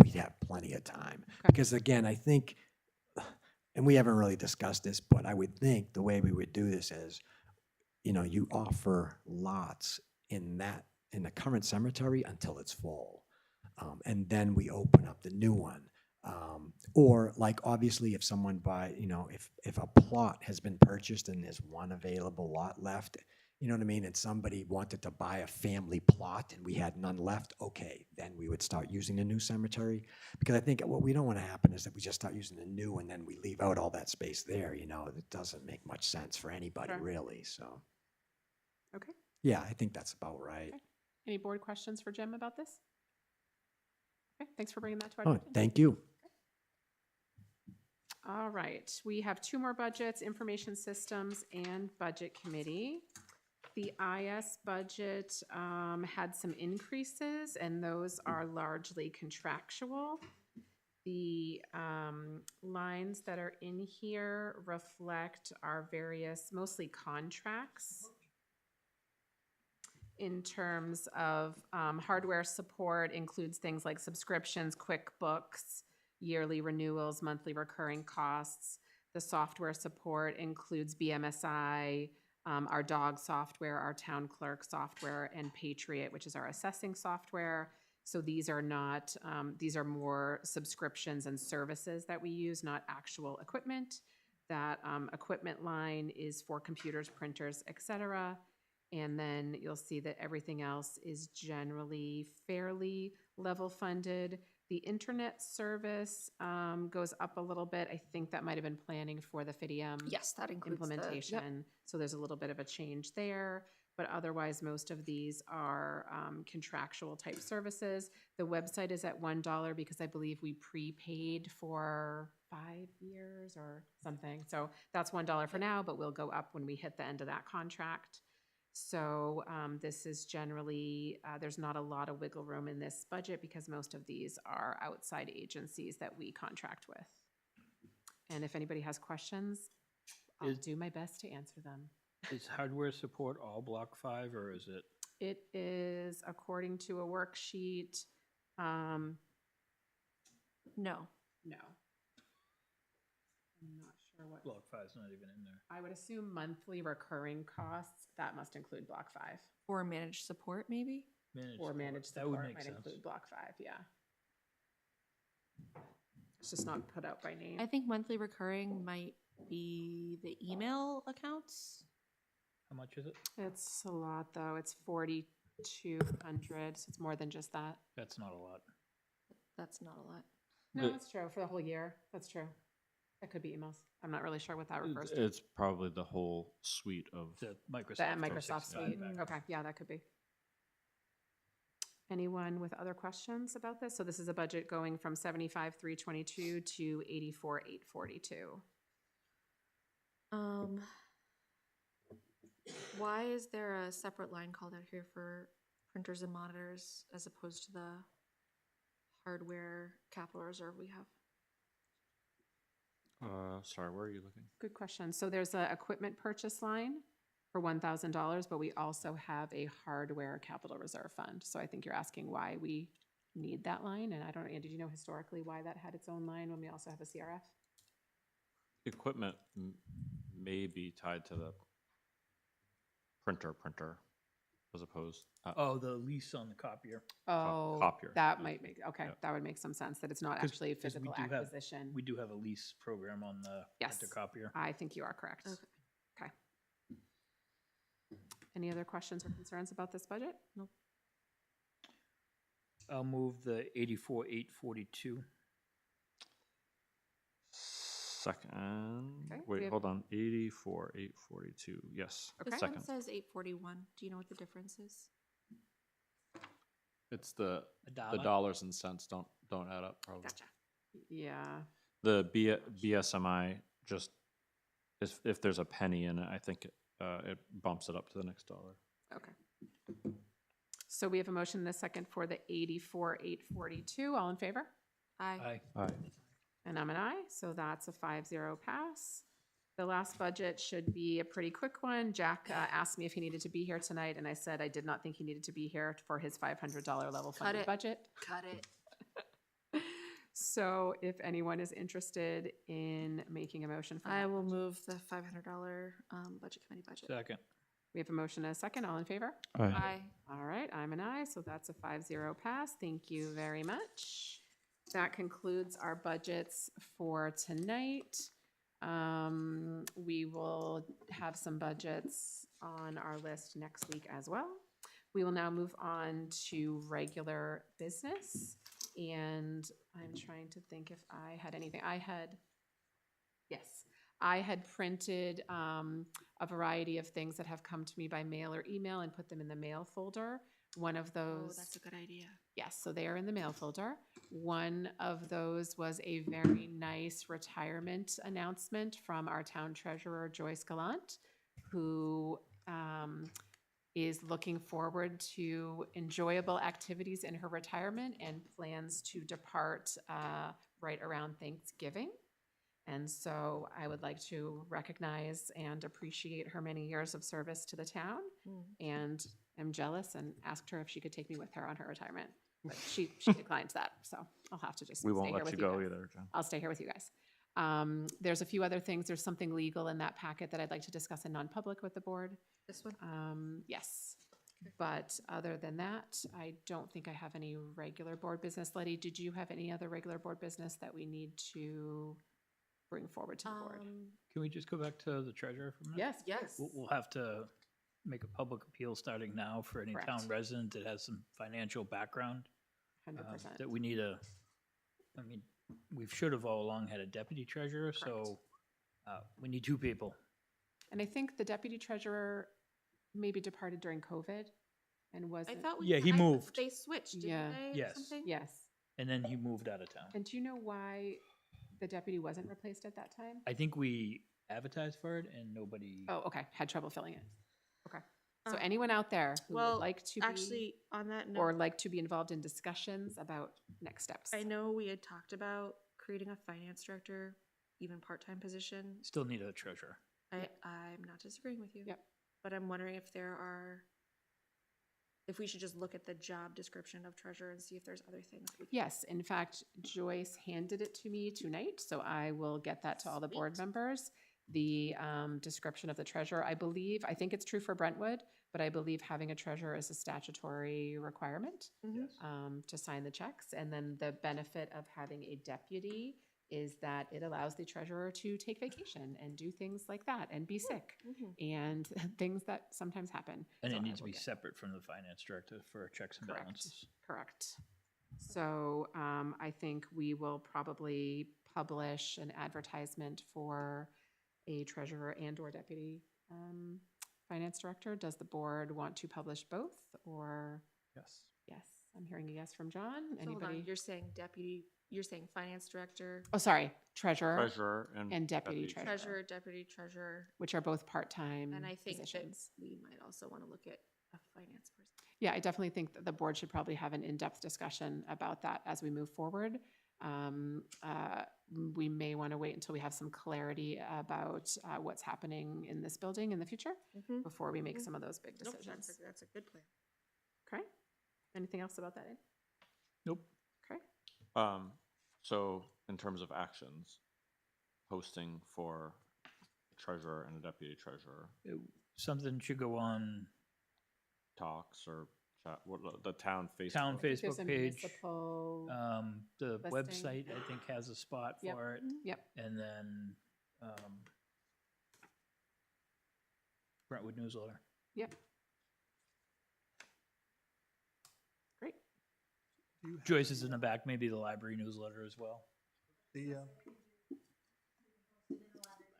O: we'd have plenty of time.
A: Okay.
O: Because again, I think, and we haven't really discussed this, but I would think the way we would do this is, you know, you offer lots in the current cemetery until it's full. And then we open up the new one. Or like, obviously, if someone if a plot has been purchased and there's one available lot left, you know what I mean? And somebody wanted to buy a family plot and we had none left, okay, then we would start using the new cemetery. Because I think what we don't want to happen is that we just start using the new and then we leave out all that space there, you know? It doesn't make much sense for anybody,
A: Sure.
O: really, so.
A: Okay.
O: Yeah, I think that's about right.
A: Okay. Any board questions for Jim about this? Okay, thanks for bringing that to our
O: Oh,
A: attention.
O: thank you.
A: All right, we have 2 more budgets, Information Systems and Budget Committee. The IS budget had some increases, and those are largely contractual. The lines that are in here reflect our various, mostly contracts. In terms of hardware support, includes things like subscriptions, QuickBooks, yearly renewals, monthly recurring costs. The software support includes BMSI, our dog software, our town clerk software, and Patriot, which is our assessing software. So these are not, these are more subscriptions and services that we use, not actual equipment. That equipment line is for computers, printers, et cetera. And then you'll see that everything else is generally fairly level funded. The internet service goes up a little bit. I think that might have been planning for the FIDIM
K: Yes, that includes
A: implementation. So there's a little bit of a change there. But otherwise, most of these are contractual type services. The website is at $1 because I believe we prepaid for 5 years or something. So that's $1 for now, but we'll go up when we hit the end of that contract. So this is generally, there's not a lot of wiggle room in this budget because most of these are outside agencies that we contract with. And if anybody has questions, I'll do my best to answer them.
N: Is hardware support all Block 5, or is it?
A: It is according to a worksheet. No.
K: No.
A: I'm not sure what.
N: Block 5's not even in there.
A: I would assume monthly recurring costs, that must include Block 5.
K: Or managed support, maybe?
A: Managed
N: That would
A: support
N: make
A: might
N: sense.
A: include Block 5, yeah. It's just not put out by name.
K: I think monthly recurring might be the email accounts.
N: How much is it?
A: It's a lot, though. It's 40, 200, so it's more than just that.
N: That's not a lot.
K: That's not a lot.
A: No,
C: The-
A: that's true, for the whole year, that's true. That could be emails. I'm not really sure what that refers to.
C: It's probably the whole suite of.
N: The Microsoft.
A: The Microsoft
N: 365
A: Suite,
N: package.
A: okay, yeah, that could be. Anyone with other questions about this? So this is a budget going from 75,322 to 84,842.
K: Why is there a separate line called out here for printers and monitors as opposed to the hardware capital reserve we have?
C: Sorry, where are you looking?
A: Good question. So there's a equipment purchase line for $1,000, but we also have a hardware capital reserve fund. So I think you're asking why we need that line, and I don't know, Andy, do you know historically why that had its own line when we also have a CRF?
C: Equipment may be tied to the printer, as opposed.
N: Oh, the lease on the copier.
A: Oh,
C: copier.
A: that might make, okay,
C: Yeah.
A: that would make some sense, that it's not
N: 'Cause-
A: actually a
N: 'cause we
A: physical
N: do have-
A: acquisition.
N: We do have a lease program on the
A: Yes.
N: printer copier.
A: I think you are correct.
K: Okay.
A: Okay. Any other questions or concerns about this budget?
K: Nope.
N: I'll move the 84,842.
C: Second.
A: Okay, we
C: Wait,
A: have-
C: hold on. 84,842. Yes.
A: Okay.
K: This one
C: Second.
K: says 841. Do you know what the difference is?
P: It's the
N: A dollar.
P: dollars and cents don't add up probably.
K: Gotcha.
A: Yeah,
C: The BSMI just if there's a penny in it, I think it bumps it up to the next dollar.
A: okay. So we have a motion and a second for the 84,842. All in favor?
K: Aye.
N: Aye.
A: And I'm an aye, so that's a 5-0 pass. The last budget should be a pretty quick one. Jack asked me if he needed to be here tonight, and I said I did not think he needed to be here for his $500 level funded
K: it.
A: budget.
K: Cut it.
A: So if anyone is interested in making a motion for
K: I
A: that
K: will
A: budget.
K: move the $500 budget committee budget.
N: Second.
A: We have a motion and a second. All in favor?
K: Aye.
A: All right, I'm an aye, so that's a 5-0 pass. Thank you very much. That concludes our budgets for tonight. We will have some budgets on our list next week as well. We will now move on to regular business. And I'm trying to think if I had anything. Yes, I had printed a variety of things that have come to me by mail or email and put them in the mail folder. One of
K: Oh,
A: those.
K: that's a good idea.
A: Yes, so they are in the mail folder. One of those was a very nice retirement announcement from our town treasurer, Joyce Gallant, who is looking forward to enjoyable activities in her retirement and plans to depart right around Thanksgiving. And so I would like to recognize and appreciate her many years of service to the town, and am jealous and asked her if she could take me with her on her retirement. But she declined that, so I'll have to just
C: We
A: stay
C: won't
A: here
C: let
A: with
C: you
A: you
C: go
A: guys.
C: either, Jen.
A: I'll stay here with you guys. There's a few other things. There's something legal in that packet that I'd like to discuss in non-public with the board.
K: This one?
A: Yes. But other than that, I don't think I have any regular board business. Letty, did you have any other regular board business that we need to bring forward to the board?
N: Can we just go back to the treasurer for a minute?
A: Yes,
K: Yes.
N: We'll have to make a public appeal starting now for any town
A: Correct.
N: resident that has some financial background.
A: 100%.
N: That we need I mean, we should have all along had a deputy treasurer, so we need two people.
A: And I think the deputy treasurer maybe departed during COVID and
K: I
A: wasn't.
K: thought we.
N: Yeah, he moved.
K: They switched, didn't
A: Yeah.
K: they? or
N: Yes.
K: something?
A: Yes.
N: And then he moved out of town.
A: And do you know why the deputy wasn't replaced at that time?
N: I think we advertised for it and nobody.
A: Oh, okay, had trouble filling it. Okay. So
K: Um,
A: anyone out there who
K: Well,
A: would like to
K: actually, on that
A: be,
K: note,
A: or like to be involved in discussions about next steps?
K: I know we had talked about creating a finance director, even part-time position.
N: Still need a treasurer.
K: I'm not disagreeing with you.
A: Yep.
K: But I'm wondering if we should just look at the job description of treasurer and see if there's other things.
A: Yes, in fact, Joyce handed it to me tonight, so I will get that to all the board members. The description of the treasurer, I think it's true for Brentwood, but I believe having a treasurer is a statutory requirement
K: Mhm.
N: Yes.
A: to sign the checks. And then the benefit of having a deputy is that it allows the treasurer to take vacation and do things like that and be sick and things that sometimes happen.
N: And
A: So
N: it
A: I
N: needs to
A: will
N: be
A: get-
N: separate from the finance director for checks and
A: Correct.
N: balances.
A: Correct. So I think we will probably publish an advertisement for a treasurer and or deputy finance director. Does the board want to publish both or?
C: Yes.
A: Yes, I'm hearing a yes from John.
K: So hold on,
A: Anybody?
K: you're saying finance director,
A: Oh, sorry, treasurer
C: Treasurer
A: and deputy treasurer,
K: treasurer, deputy treasurer,
A: which are both part-time
K: and I think
A: positions.
K: that we might also want to look at a finance person.
A: Yeah, I definitely think that the board should probably have an in-depth discussion about that as we move forward. We may want to wait until we have some clarity about what's happening in this building in the future before we make some of those big
K: Nope,
A: decisions.
K: that's a good plan.
A: Okay. Anything else about that, Ed?
N: Nope.
A: Okay.
C: So in terms of actions, posting for a treasurer and a deputy treasurer,
N: Something should go on
C: talks or chat, the town Facebook.
N: town
A: There's
N: Facebook
A: a
N: page.
A: municipal
N: The
A: listing.
N: website, I think, has a spot
A: Yep.
N: for it.
A: Yep.
N: And then Brentwood newsletter.
A: Yep. Great.
N: Joyce is in the back, maybe the library newsletter as well.
L: The,
A: Let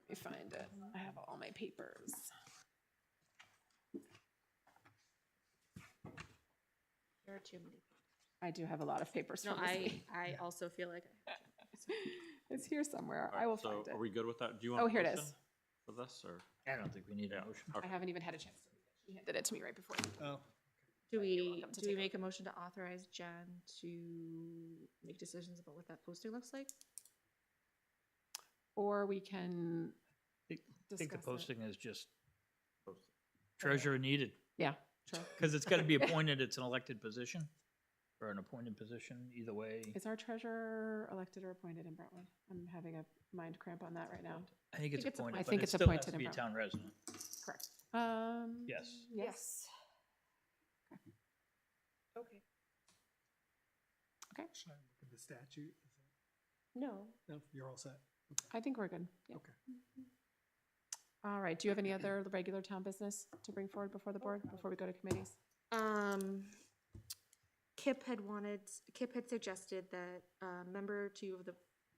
A: me find it. I have all my papers.
K: There are too many.
A: I do have a lot of papers
K: No,
A: from this meeting.
K: I also feel like I have too many.
A: It's here somewhere.
C: All
A: I will
C: right, so
A: find it.
C: are we good with that? Do you want?
A: Oh,
C: a
A: here it
C: motion
A: is.
C: For this or?
N: I don't think we need a
C: Yeah,
N: motion.
A: I haven't even had a chance to read it. She handed it to me right before.
L: oh,
K: Do we,
A: welcome to
K: do we
A: take
K: make a motion to authorize Jen to make decisions about what that posting looks like?
A: Or we can
N: I think the
A: discuss it.
N: posting is just treasurer needed,
A: Yeah, sure.
N: because it's got to be appointed, it's an elected position, or an appointed position, either way.
A: Is our treasurer elected or appointed in Brentwood? I'm having a mind cramp on that right now.
N: I think it's
K: think it's
N: appointed,
A: I
N: but
A: think
N: it
A: it's
N: still has
A: appointed
N: to
A: in
N: be a
A: Brentwood.
N: town resident.
A: Correct.
N: Yes.
A: Yes.
K: Okay.
A: Okay.
L: should I look at the statute? Is
K: No.
L: that- No, you're all set.
A: I think we're good. Yeah.
L: Okay.
A: All right. Do you have any other regular town business to bring forward before the board, before we go to committees?
K: Kip had suggested that member two of the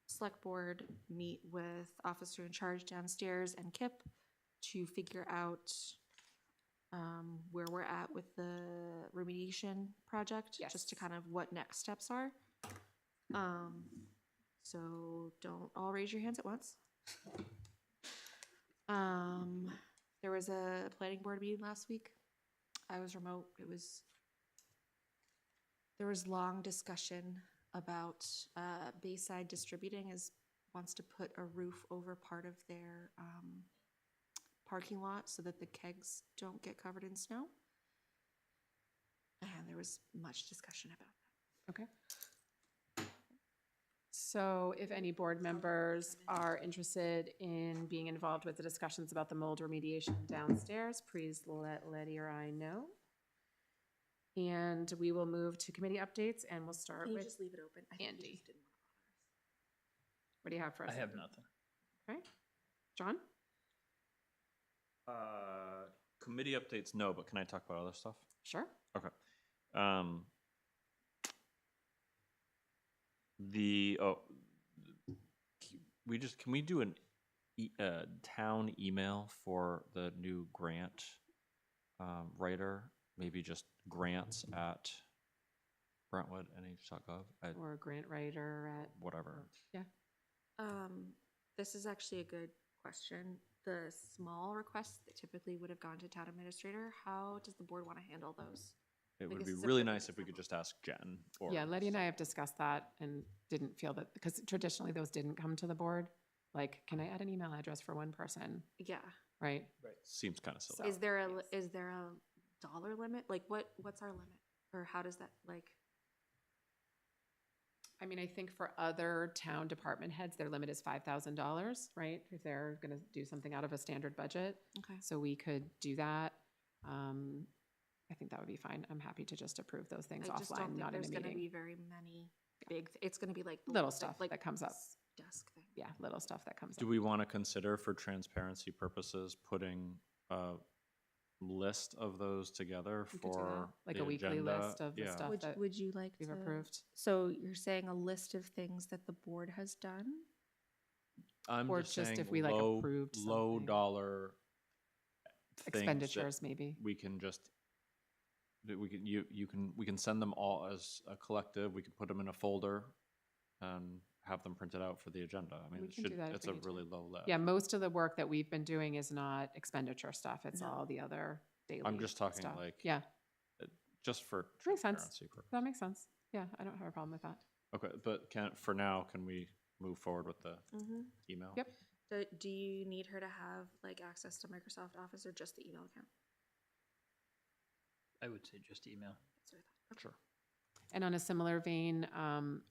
K: select board meet with officer in charge downstairs and Kip to figure out where we're at with the remediation project, just to
A: Yes.
K: kind of what next steps are. So don't all raise your hands at once. There was a planning board meeting last week. I was remote. There was long discussion about Bayside Distributing wants to put a roof over part of their parking lot so that the kegs don't get covered in snow. And there was much discussion about that.
A: Okay. So if any board members are interested in being involved with the discussions about the mold remediation downstairs, please let Letty or I know. And we will move to committee updates and we'll start
K: Can you
A: with
K: just leave it open? I think you
A: Andy.
K: just didn't want to
A: What do you have for us?
N: I have nothing.
A: Okay. John?
C: Committee updates, no, but can I talk about other stuff?
A: Sure.
C: Okay. Can we do a town email for the new grant writer? Maybe just grants at brentwoodnh.gov,
A: Or a grant writer at,
C: whatever.
A: yeah.
K: This is actually a good question. The small requests that typically would have gone to town administrator, how does the board want to handle those?
C: It
K: Like,
C: would
K: this
C: be
K: is a
C: really
K: perfect
C: nice if we could just ask Jen or.
A: Yeah, Letty and I have discussed that and didn't feel that, because traditionally those didn't come to the board. Like, can I add an email address for one person,
K: Yeah.
A: right?
C: Right. Seems kind of silly.
K: Is there a dollar limit? Like what's our limit? Or how does that like?
A: I mean, I think for other town department heads, their limit is $5,000, right? If they're gonna do something out of a standard budget.
K: Okay.
A: So we could do that. I think that would be fine. I'm happy to just approve those things
K: I just don't
A: offline,
K: think
A: not in a
K: there's gonna
A: meeting.
K: be very many big, it's gonna be like.
A: Little stuff that comes up.
K: desk thing.
A: Yeah, little stuff that comes
C: Do
A: up.
C: we want to consider, for transparency purposes, putting a list of those together
A: We could do that,
C: for
A: like
C: the
A: a weekly
C: agenda?
A: list of the
C: Yeah.
A: stuff that
K: Would you like
A: we've
K: to?
A: approved.
K: So you're saying a list of things that the board has done?
C: I'm
A: Or
C: just
A: just
C: saying
A: if we, like,
C: low,
A: approved
C: low
A: something.
C: dollar things that
A: Expenditures, maybe.
C: we can just, that we can, we can send them all as a collective. We can put them in a folder and have them printed out for the agenda. I mean,
A: We
C: it
A: can do
C: should,
A: that if
C: it's
A: we
C: a
A: need to.
C: really low lift.
A: Yeah, most of the work that we've been doing is not expenditure stuff. It's
K: No.
A: all the other daily
C: I'm just talking
A: stuff.
C: like,
A: Yeah,
C: just for
A: makes sense.
C: transparency purposes.
A: That makes sense. Yeah, I don't have a problem with that.
C: Okay, but for now, can we move forward with the
K: Mm-hmm.
C: email?
A: Yep.
K: Do you need her to have like access to Microsoft Office or just the email account?
N: I would say just email.
K: That's what I thought.
C: Sure.
A: And on a similar vein,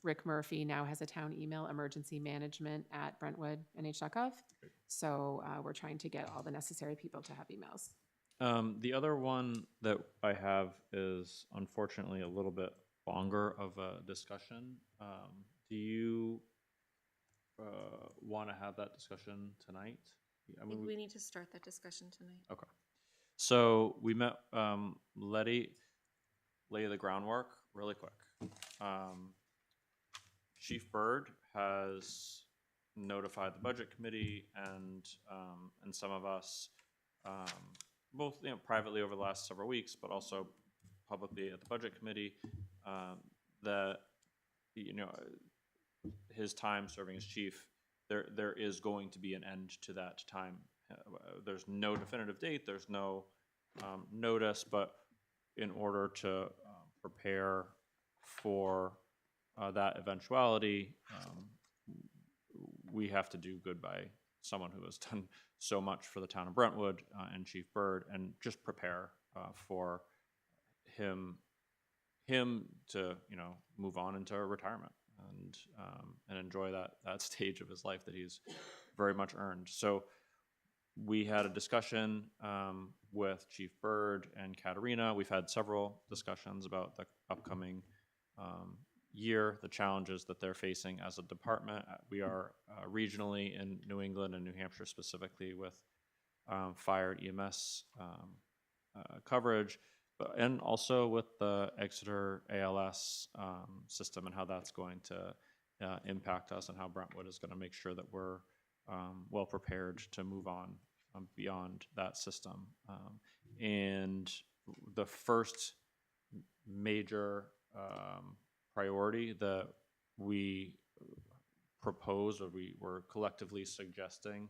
A: Rick Murphy now has a town email, emergencymanagement@brentwoodnh.gov. So we're trying to get all the necessary people to have emails.
C: The other one that I have is unfortunately a little bit longer of a discussion. Do you want to have that discussion tonight?
K: I think we need to start that discussion tonight.
C: Okay. So we met, lay the groundwork really quick. Chief Byrd has notified the budget committee and some of us, both, privately over the last several weeks, but also publicly at the budget committee, that, his time serving as chief, there is going to be an end to that time. There's no definitive date, there's no notice, but in order to prepare for that eventuality, we have to do good by someone who has done so much for the town of Brentwood and Chief Byrd, and just prepare for him to move on into retirement and enjoy that stage of his life that he's very much earned. So we had a discussion with Chief Byrd and Katerina. We've had several discussions about the upcoming year, the challenges that they're facing as a department. We are regionally in New England and New Hampshire specifically with fire EMS coverage, and also with the Exeter ALS system and how that's going to impact us, and how Brentwood is going to make sure that we're well prepared to move on beyond that system. And the first major priority that we propose, or we were collectively suggesting,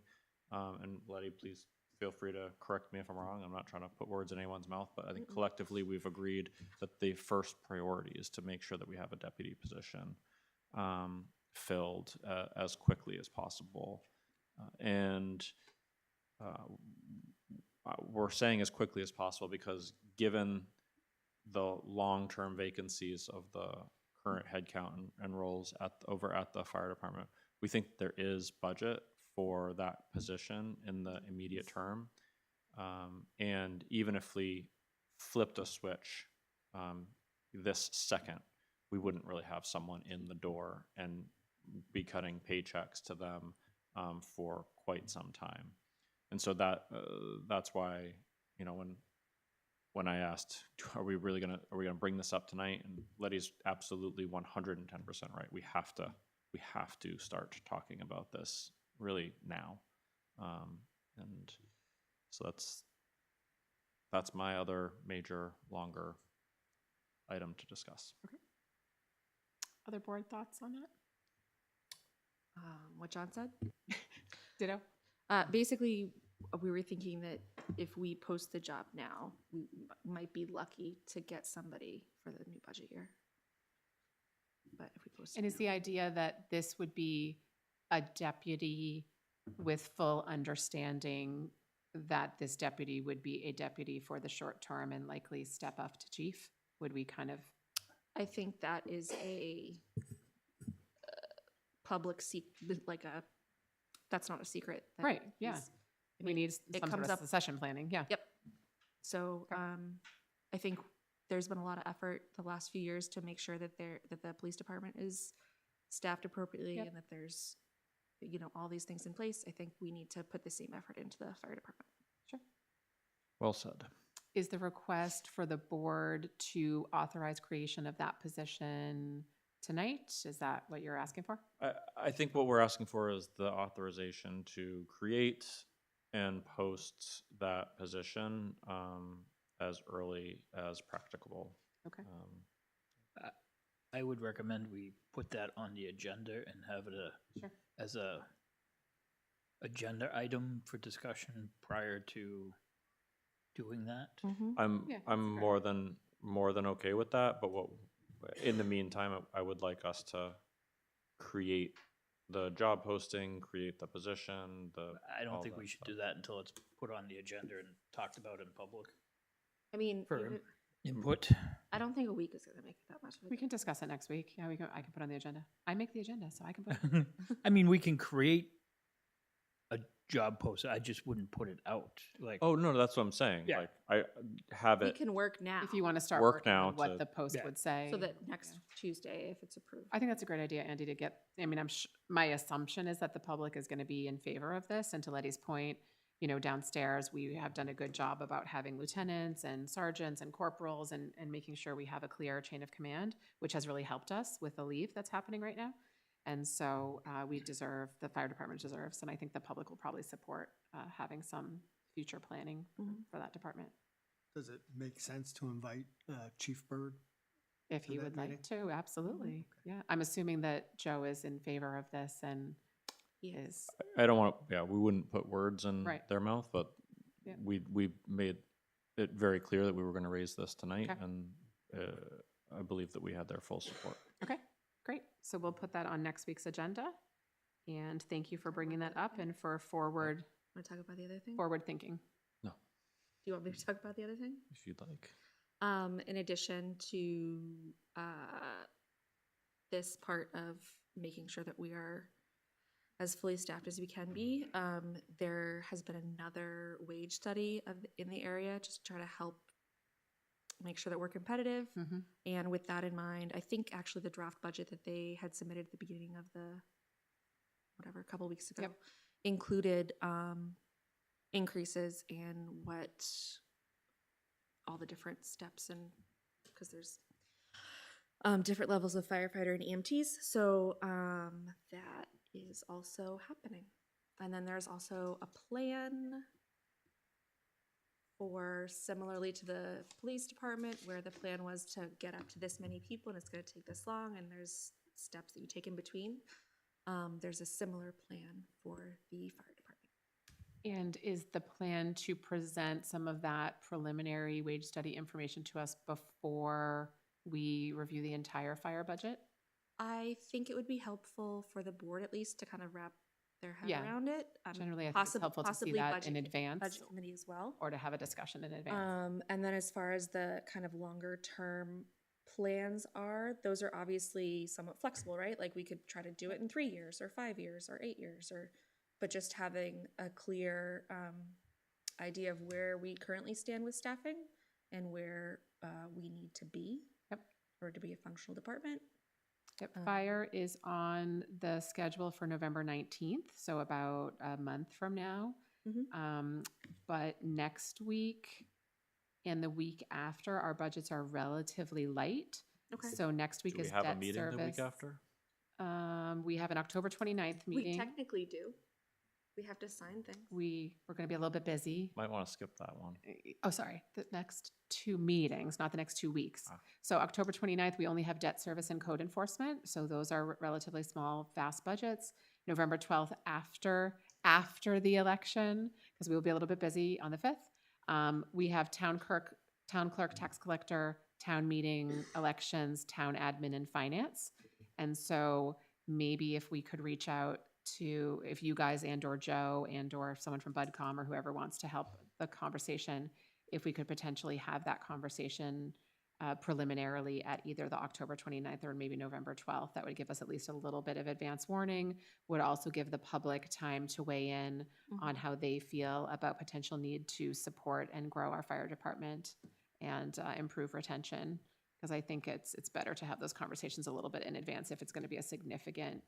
C: and Letty, please feel free to correct me if I'm wrong. I'm not trying to put words in anyone's mouth, but I think collectively we've agreed that the first priority is to make sure that we have a deputy position filled as quickly as possible. And we're saying as quickly as possible because given the long-term vacancies of the current headcount and roles over at the fire department, we think there is budget for that position in the immediate term. And even if we flipped a switch this second, we wouldn't really have someone in the door and be cutting paychecks to them for quite some time. And so that's why, when I asked, are we gonna bring this up tonight? And Letty's absolutely 110% right. We have to start talking about this really now. And so that's my other major, longer item to discuss.
A: Okay. Other board thoughts on that?
K: What John said?
A: Ditto.
K: Basically, we were thinking that if we post the job now, we might be lucky to get somebody for the new budget year. But if we post
A: And
K: it
A: is
K: now-
A: the idea that this would be a deputy with full understanding that this deputy would be a deputy for the short term and likely step up to chief? Would we kind of?
K: I think that is a public that's not a secret. that
A: Right, yeah.
K: is- I
A: We
K: mean,
A: need
K: it
A: some sort
K: comes
A: of
K: up-
A: succession planning, yeah.
K: Yep. So I think there's been a lot of effort the last few years to make sure that the police department is staffed appropriately
A: Yep.
K: and that there's you know, all these things in place, I think we need to put the same effort into the fire department.
A: Sure.
C: Well said.
A: Is the request for the board to authorize creation of that position tonight? Is that what you're asking for?
C: I think what we're asking for is the authorization to create and post that position as early as practicable.
A: Okay.
N: I would recommend we put that on the agenda and have it
A: Sure.
N: as a agenda item for discussion prior to doing that.
C: I'm
A: Yeah,
C: I'm
A: that's
C: more than okay with that, but what in the meantime I would like us to create the job posting, create the position,
N: I don't
C: all
N: think
C: that
N: we should
C: stuff.
N: do that until it's put on the agenda and talked about in public.
K: I mean,
N: For
K: even-
N: input.
K: I don't think a week is gonna make it that much of a
A: We can discuss it next week. Yeah, I can put on the agenda. I make the agenda, so I can put it.
N: I mean, we can create a job post. I just wouldn't put it out. Like,
C: Oh no, that's what I'm saying.
N: Yeah.
C: Like I have
K: We
C: it
K: can work now.
A: If you want to start
C: Work
A: working
C: now
A: on what
C: to-
A: the post
N: Yeah.
A: would say.
K: So that next Tuesday, if it's approved.
A: I think that's a great idea, Andy, to get, I mean, my assumption is that the public is going to be in favor of this. And to Letty's point, you know, downstairs, we have done a good job about having lieutenants and sergeants and corporals and making sure we have a clear chain of command, which has really helped us with the leave that's happening right now. And so the fire department deserves, and I think the public will probably support having some future planning for that department.
L: Does it make sense to invite Chief Byrd?
A: If
L: To
A: he
L: that
A: would like
L: meeting?
A: to, absolutely. Yeah, I'm assuming that Joe is in favor of this and
K: Yes.
A: is,
C: I don't want to, yeah, we wouldn't put words in
A: Right.
C: their mouth, but
A: Yeah.
C: we made it very clear that we were going to raise this tonight,
A: Okay.
C: and I believe that we had their full support.
A: okay, great. So we'll put that on next week's agenda. And thank you for bringing that up and for forward
K: Want to talk about the other thing?
A: thinking.
C: No,
K: Do you want me to talk about the other thing?
C: if you'd like.
K: In addition to this part of making sure that we are as fully staffed as we can be, there has been another wage study in the area just to try to help make sure that we're competitive. And with that in mind, I think actually the draft budget that they had submitted at the beginning of a couple weeks ago,
A: Yep.
K: included increases in what all the different steps and because there's different levels of firefighter and EMTs. So that is also happening. And then there's also a plan for similarly to the police department where the plan was to get up to this many people and it's going to take this long and there's steps that you take in between. There's a similar plan for the fire department.
A: And is the plan to present some of that preliminary wage study information to us before we review the entire fire budget?
K: I think it would be helpful for the board at least to kind of wrap their head
A: Yeah.
K: around it.
A: Generally, I think it's helpful to see
K: possibly
A: that
K: budget-
A: in advance
K: Budget committee as well.
A: or to have a discussion in advance.
K: And then as far as the kind of longer term plans are, those are obviously somewhat flexible, right? Like we could try to do it in 3 years or 5 years or 8 years but just having a clear idea of where we currently stand with staffing and where we need to be
A: Yep.
K: in order to be a functional department.
A: Yep, fire is on the schedule for November 19th, so about a month from now. But next week and the week after, our budgets are relatively light.
K: Okay.
A: So next week
C: Do we
A: is
C: have a
A: debt
C: meeting the week
A: service.
C: after?
A: We have an October 29th
K: We
A: meeting.
K: technically do. We have to sign things.
A: We're going to be a little bit busy.
C: Might want to skip that one.
A: Oh, sorry, the next 2 meetings, not the next 2 weeks.
C: Ah.
A: So October 29th, we only have debt service and code enforcement. So those are relatively small, fast budgets. November 12th, after the election, because we will be a little bit busy on the 5th. We have town clerk, tax collector, town meeting, elections, town admin, and finance. And so maybe if we could reach out to, if you guys and or Joe and or someone from BudCom or whoever wants to help the conversation, if we could potentially have that conversation preliminarily at either the October 29th or maybe November 12th, that would give us at least a little bit of advance warning, would also give the public time to weigh in on how they feel about potential need to support and grow our fire department and improve retention. because I think it's better to have those conversations a little bit in advance if it's going to be a significant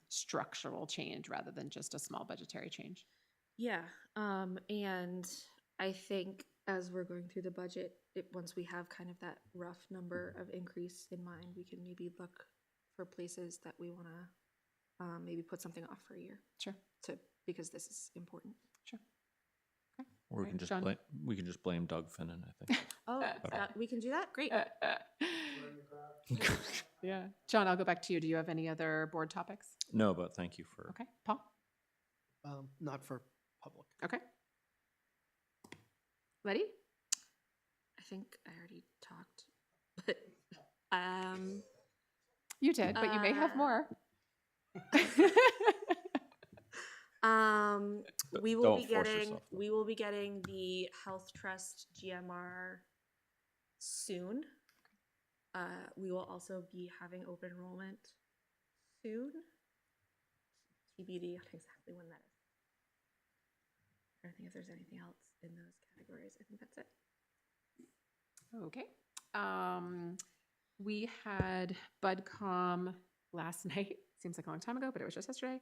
A: structural change rather than just a small budgetary change.
K: Yeah, and I think as we're going through the budget, once we have kind of that rough number of increase in mind, we can maybe look for places that we want to maybe put something off for a year.
A: Sure.
K: Because this is important.
A: Sure.
C: Or we
A: Right,
C: can just
A: Sean?
C: blame Doug Finnan, I think.
K: Oh, we can do that? Great.
A: Yeah. John, I'll go back to you. Do you have any other board topics?
C: No, but thank you for.
A: Okay. Paul?
L: Not for public.
A: Okay. Letty?
K: I think I already talked, but
A: You did, but you may have more.
K: we will
C: Don't
K: be
C: force
K: getting
C: yourself, though.
K: we will be getting the Health Trust GMR soon. We will also be having open enrollment soon. TBD on exactly when that is. I don't think if there's anything else in those categories. I think that's it.
A: Okay. We had BudCom last night. Seems like a long time ago, but it was just yesterday.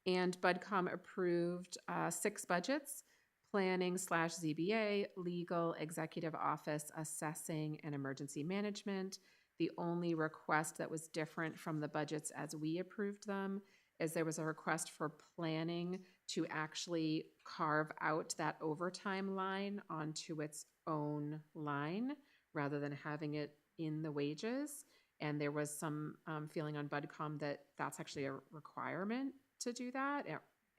A: And BudCom approved 6 budgets: planning / ZBA, legal, executive office, assessing, and emergency management. The only request that was different from the budgets as we approved them is there was a request for planning to actually carve out that overtime line onto its own line rather than having it in the wages. And there was some feeling on BudCom that that's actually a requirement to do that,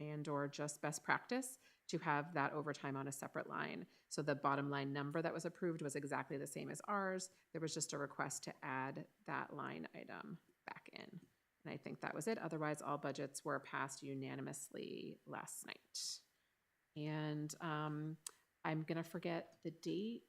A: and or just best practice to have that overtime on a separate line. So the bottom line number that was approved was exactly the same as ours. There was just a request to add that line item back in. And I think that was it. Otherwise, all budgets were passed unanimously last night. And I'm going to forget the date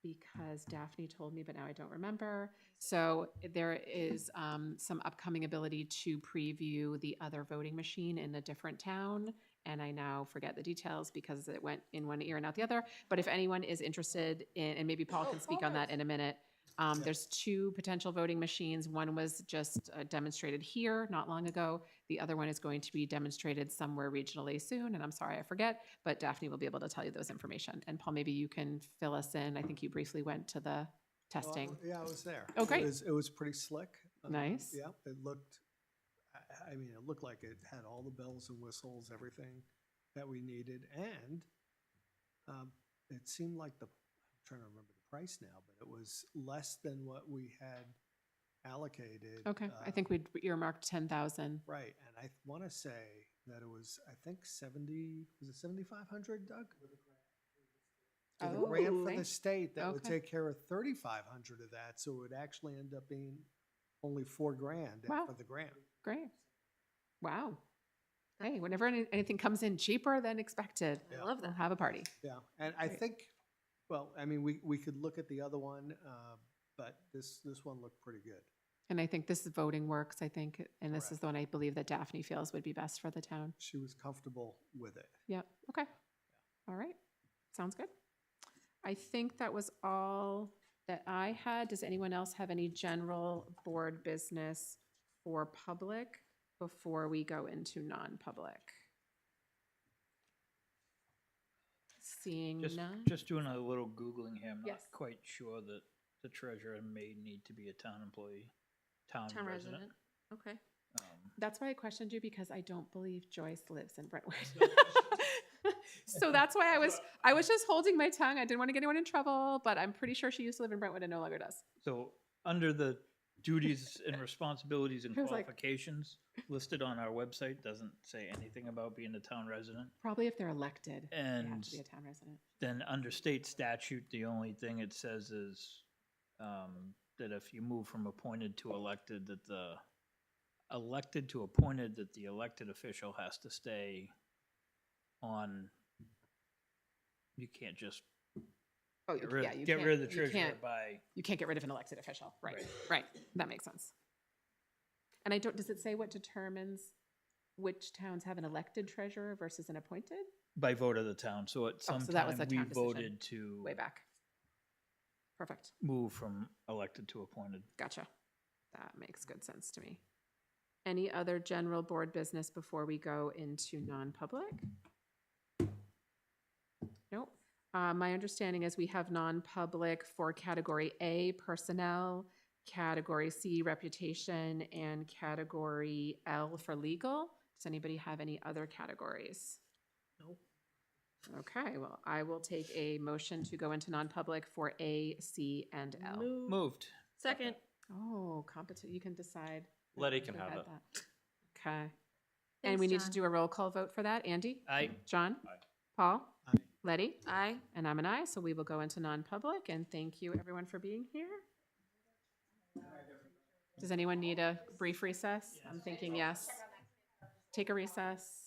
A: because Daphne told me, but now I don't remember. So there is some upcoming ability to preview the other voting machine in a different town. And I now forget the details because it went in one ear and out the other. But if anyone is interested in, and maybe Paul can speak on that in a minute, there's 2 potential voting machines. One was just demonstrated here not long ago. The other one is going to be demonstrated somewhere regionally soon. And I'm sorry, I forget, but Daphne will be able to tell you those information. And Paul, maybe you can fill us in. I think you briefly went to the testing.
L: Yeah, I was there.
A: Oh, great.
L: It was pretty slick.
A: Nice.
L: Yeah, it looked, I mean, it looked like it had all the bells and whistles, everything that we needed. And it seemed like I'm trying to remember the price now, but it was less than what we had allocated.
A: Okay, I think we'd earmarked 10,000.
L: Right, and I want to say that it was, I think was it 7,500, Doug? So the grant for the state that would
A: Okay.
L: take care of 3,500 of that, so it would actually end up being only $4,000
A: Wow.
L: for the grant.
A: Great. Wow. Hey, whenever anything comes in cheaper than expected,
L: Yeah.
K: I love
A: we'll
K: that.
A: have a party.
L: Yeah, and I
A: Great.
L: think, well, I mean, we could look at the other one, but this one looked pretty good.
A: And I think this voting works, I think, and this is the one I believe that Daphne feels would be best for the town.
L: She was comfortable with it.
A: Yep, okay. All right, sounds good. I think that was all that I had. Does anyone else have any general board business for public before we go into non-public? Seeing none?
N: Just doing a little Googling here. I'm not
A: Yes.
N: quite sure that the treasurer may need to be a town employee, town resident.
K: Okay.
A: That's why I questioned you, because I don't believe Joyce lives in Brentwood. So that's why I was just holding my tongue. I didn't want to get anyone in trouble, but I'm pretty sure she used to live in Brentwood and no longer does.
N: So under the duties and responsibilities and
A: I was like-
N: qualifications listed on our website, doesn't say anything about being a town resident.
A: Probably if they're elected, they have
N: And
A: to be a town resident.
N: then under state statute, the only thing it says is that if you move from appointed to elected, that the elected to appointed, that the elected official has to stay on. You can't just
A: Oh,
N: get rid,
A: yeah, you
N: get
A: can't-
N: rid of the
A: you
N: treasurer
A: can't-
N: by.
A: You can't get rid of an elected official. Right, right. That makes sense. And I don't, does it say what determines which towns have an elected treasurer versus an appointed?
N: By vote of the town, so at some
A: so that was
N: time
A: a
N: we
A: town decision
N: voted to
A: way back. Perfect.
N: move from elected to appointed.
A: Gotcha. That makes good sense to me. Any other general board business before we go into non-public? Nope. My understanding is we have non-public for category A, personnel, category C, reputation, and category L for legal. Does anybody have any other categories?
J: Nope.
A: Okay, well, I will take a motion to go into non-public for A, C, and L.
N: Moved.
K: Second.
A: Oh, competent, you can decide.
C: Letty can
A: Who
C: have
A: had
C: it.
A: that. Okay. And
K: Thanks,
A: we need to
K: John.
A: do a roll call vote for that. Andy?
N: Aye.
A: John?
C: Aye.
A: Paul?
L: Aye.
A: Letty?
K: Aye.
A: And I'm an aye, so we will go into non-public, and thank you everyone for being here. Does anyone need a brief recess? I'm thinking yes. Take a recess.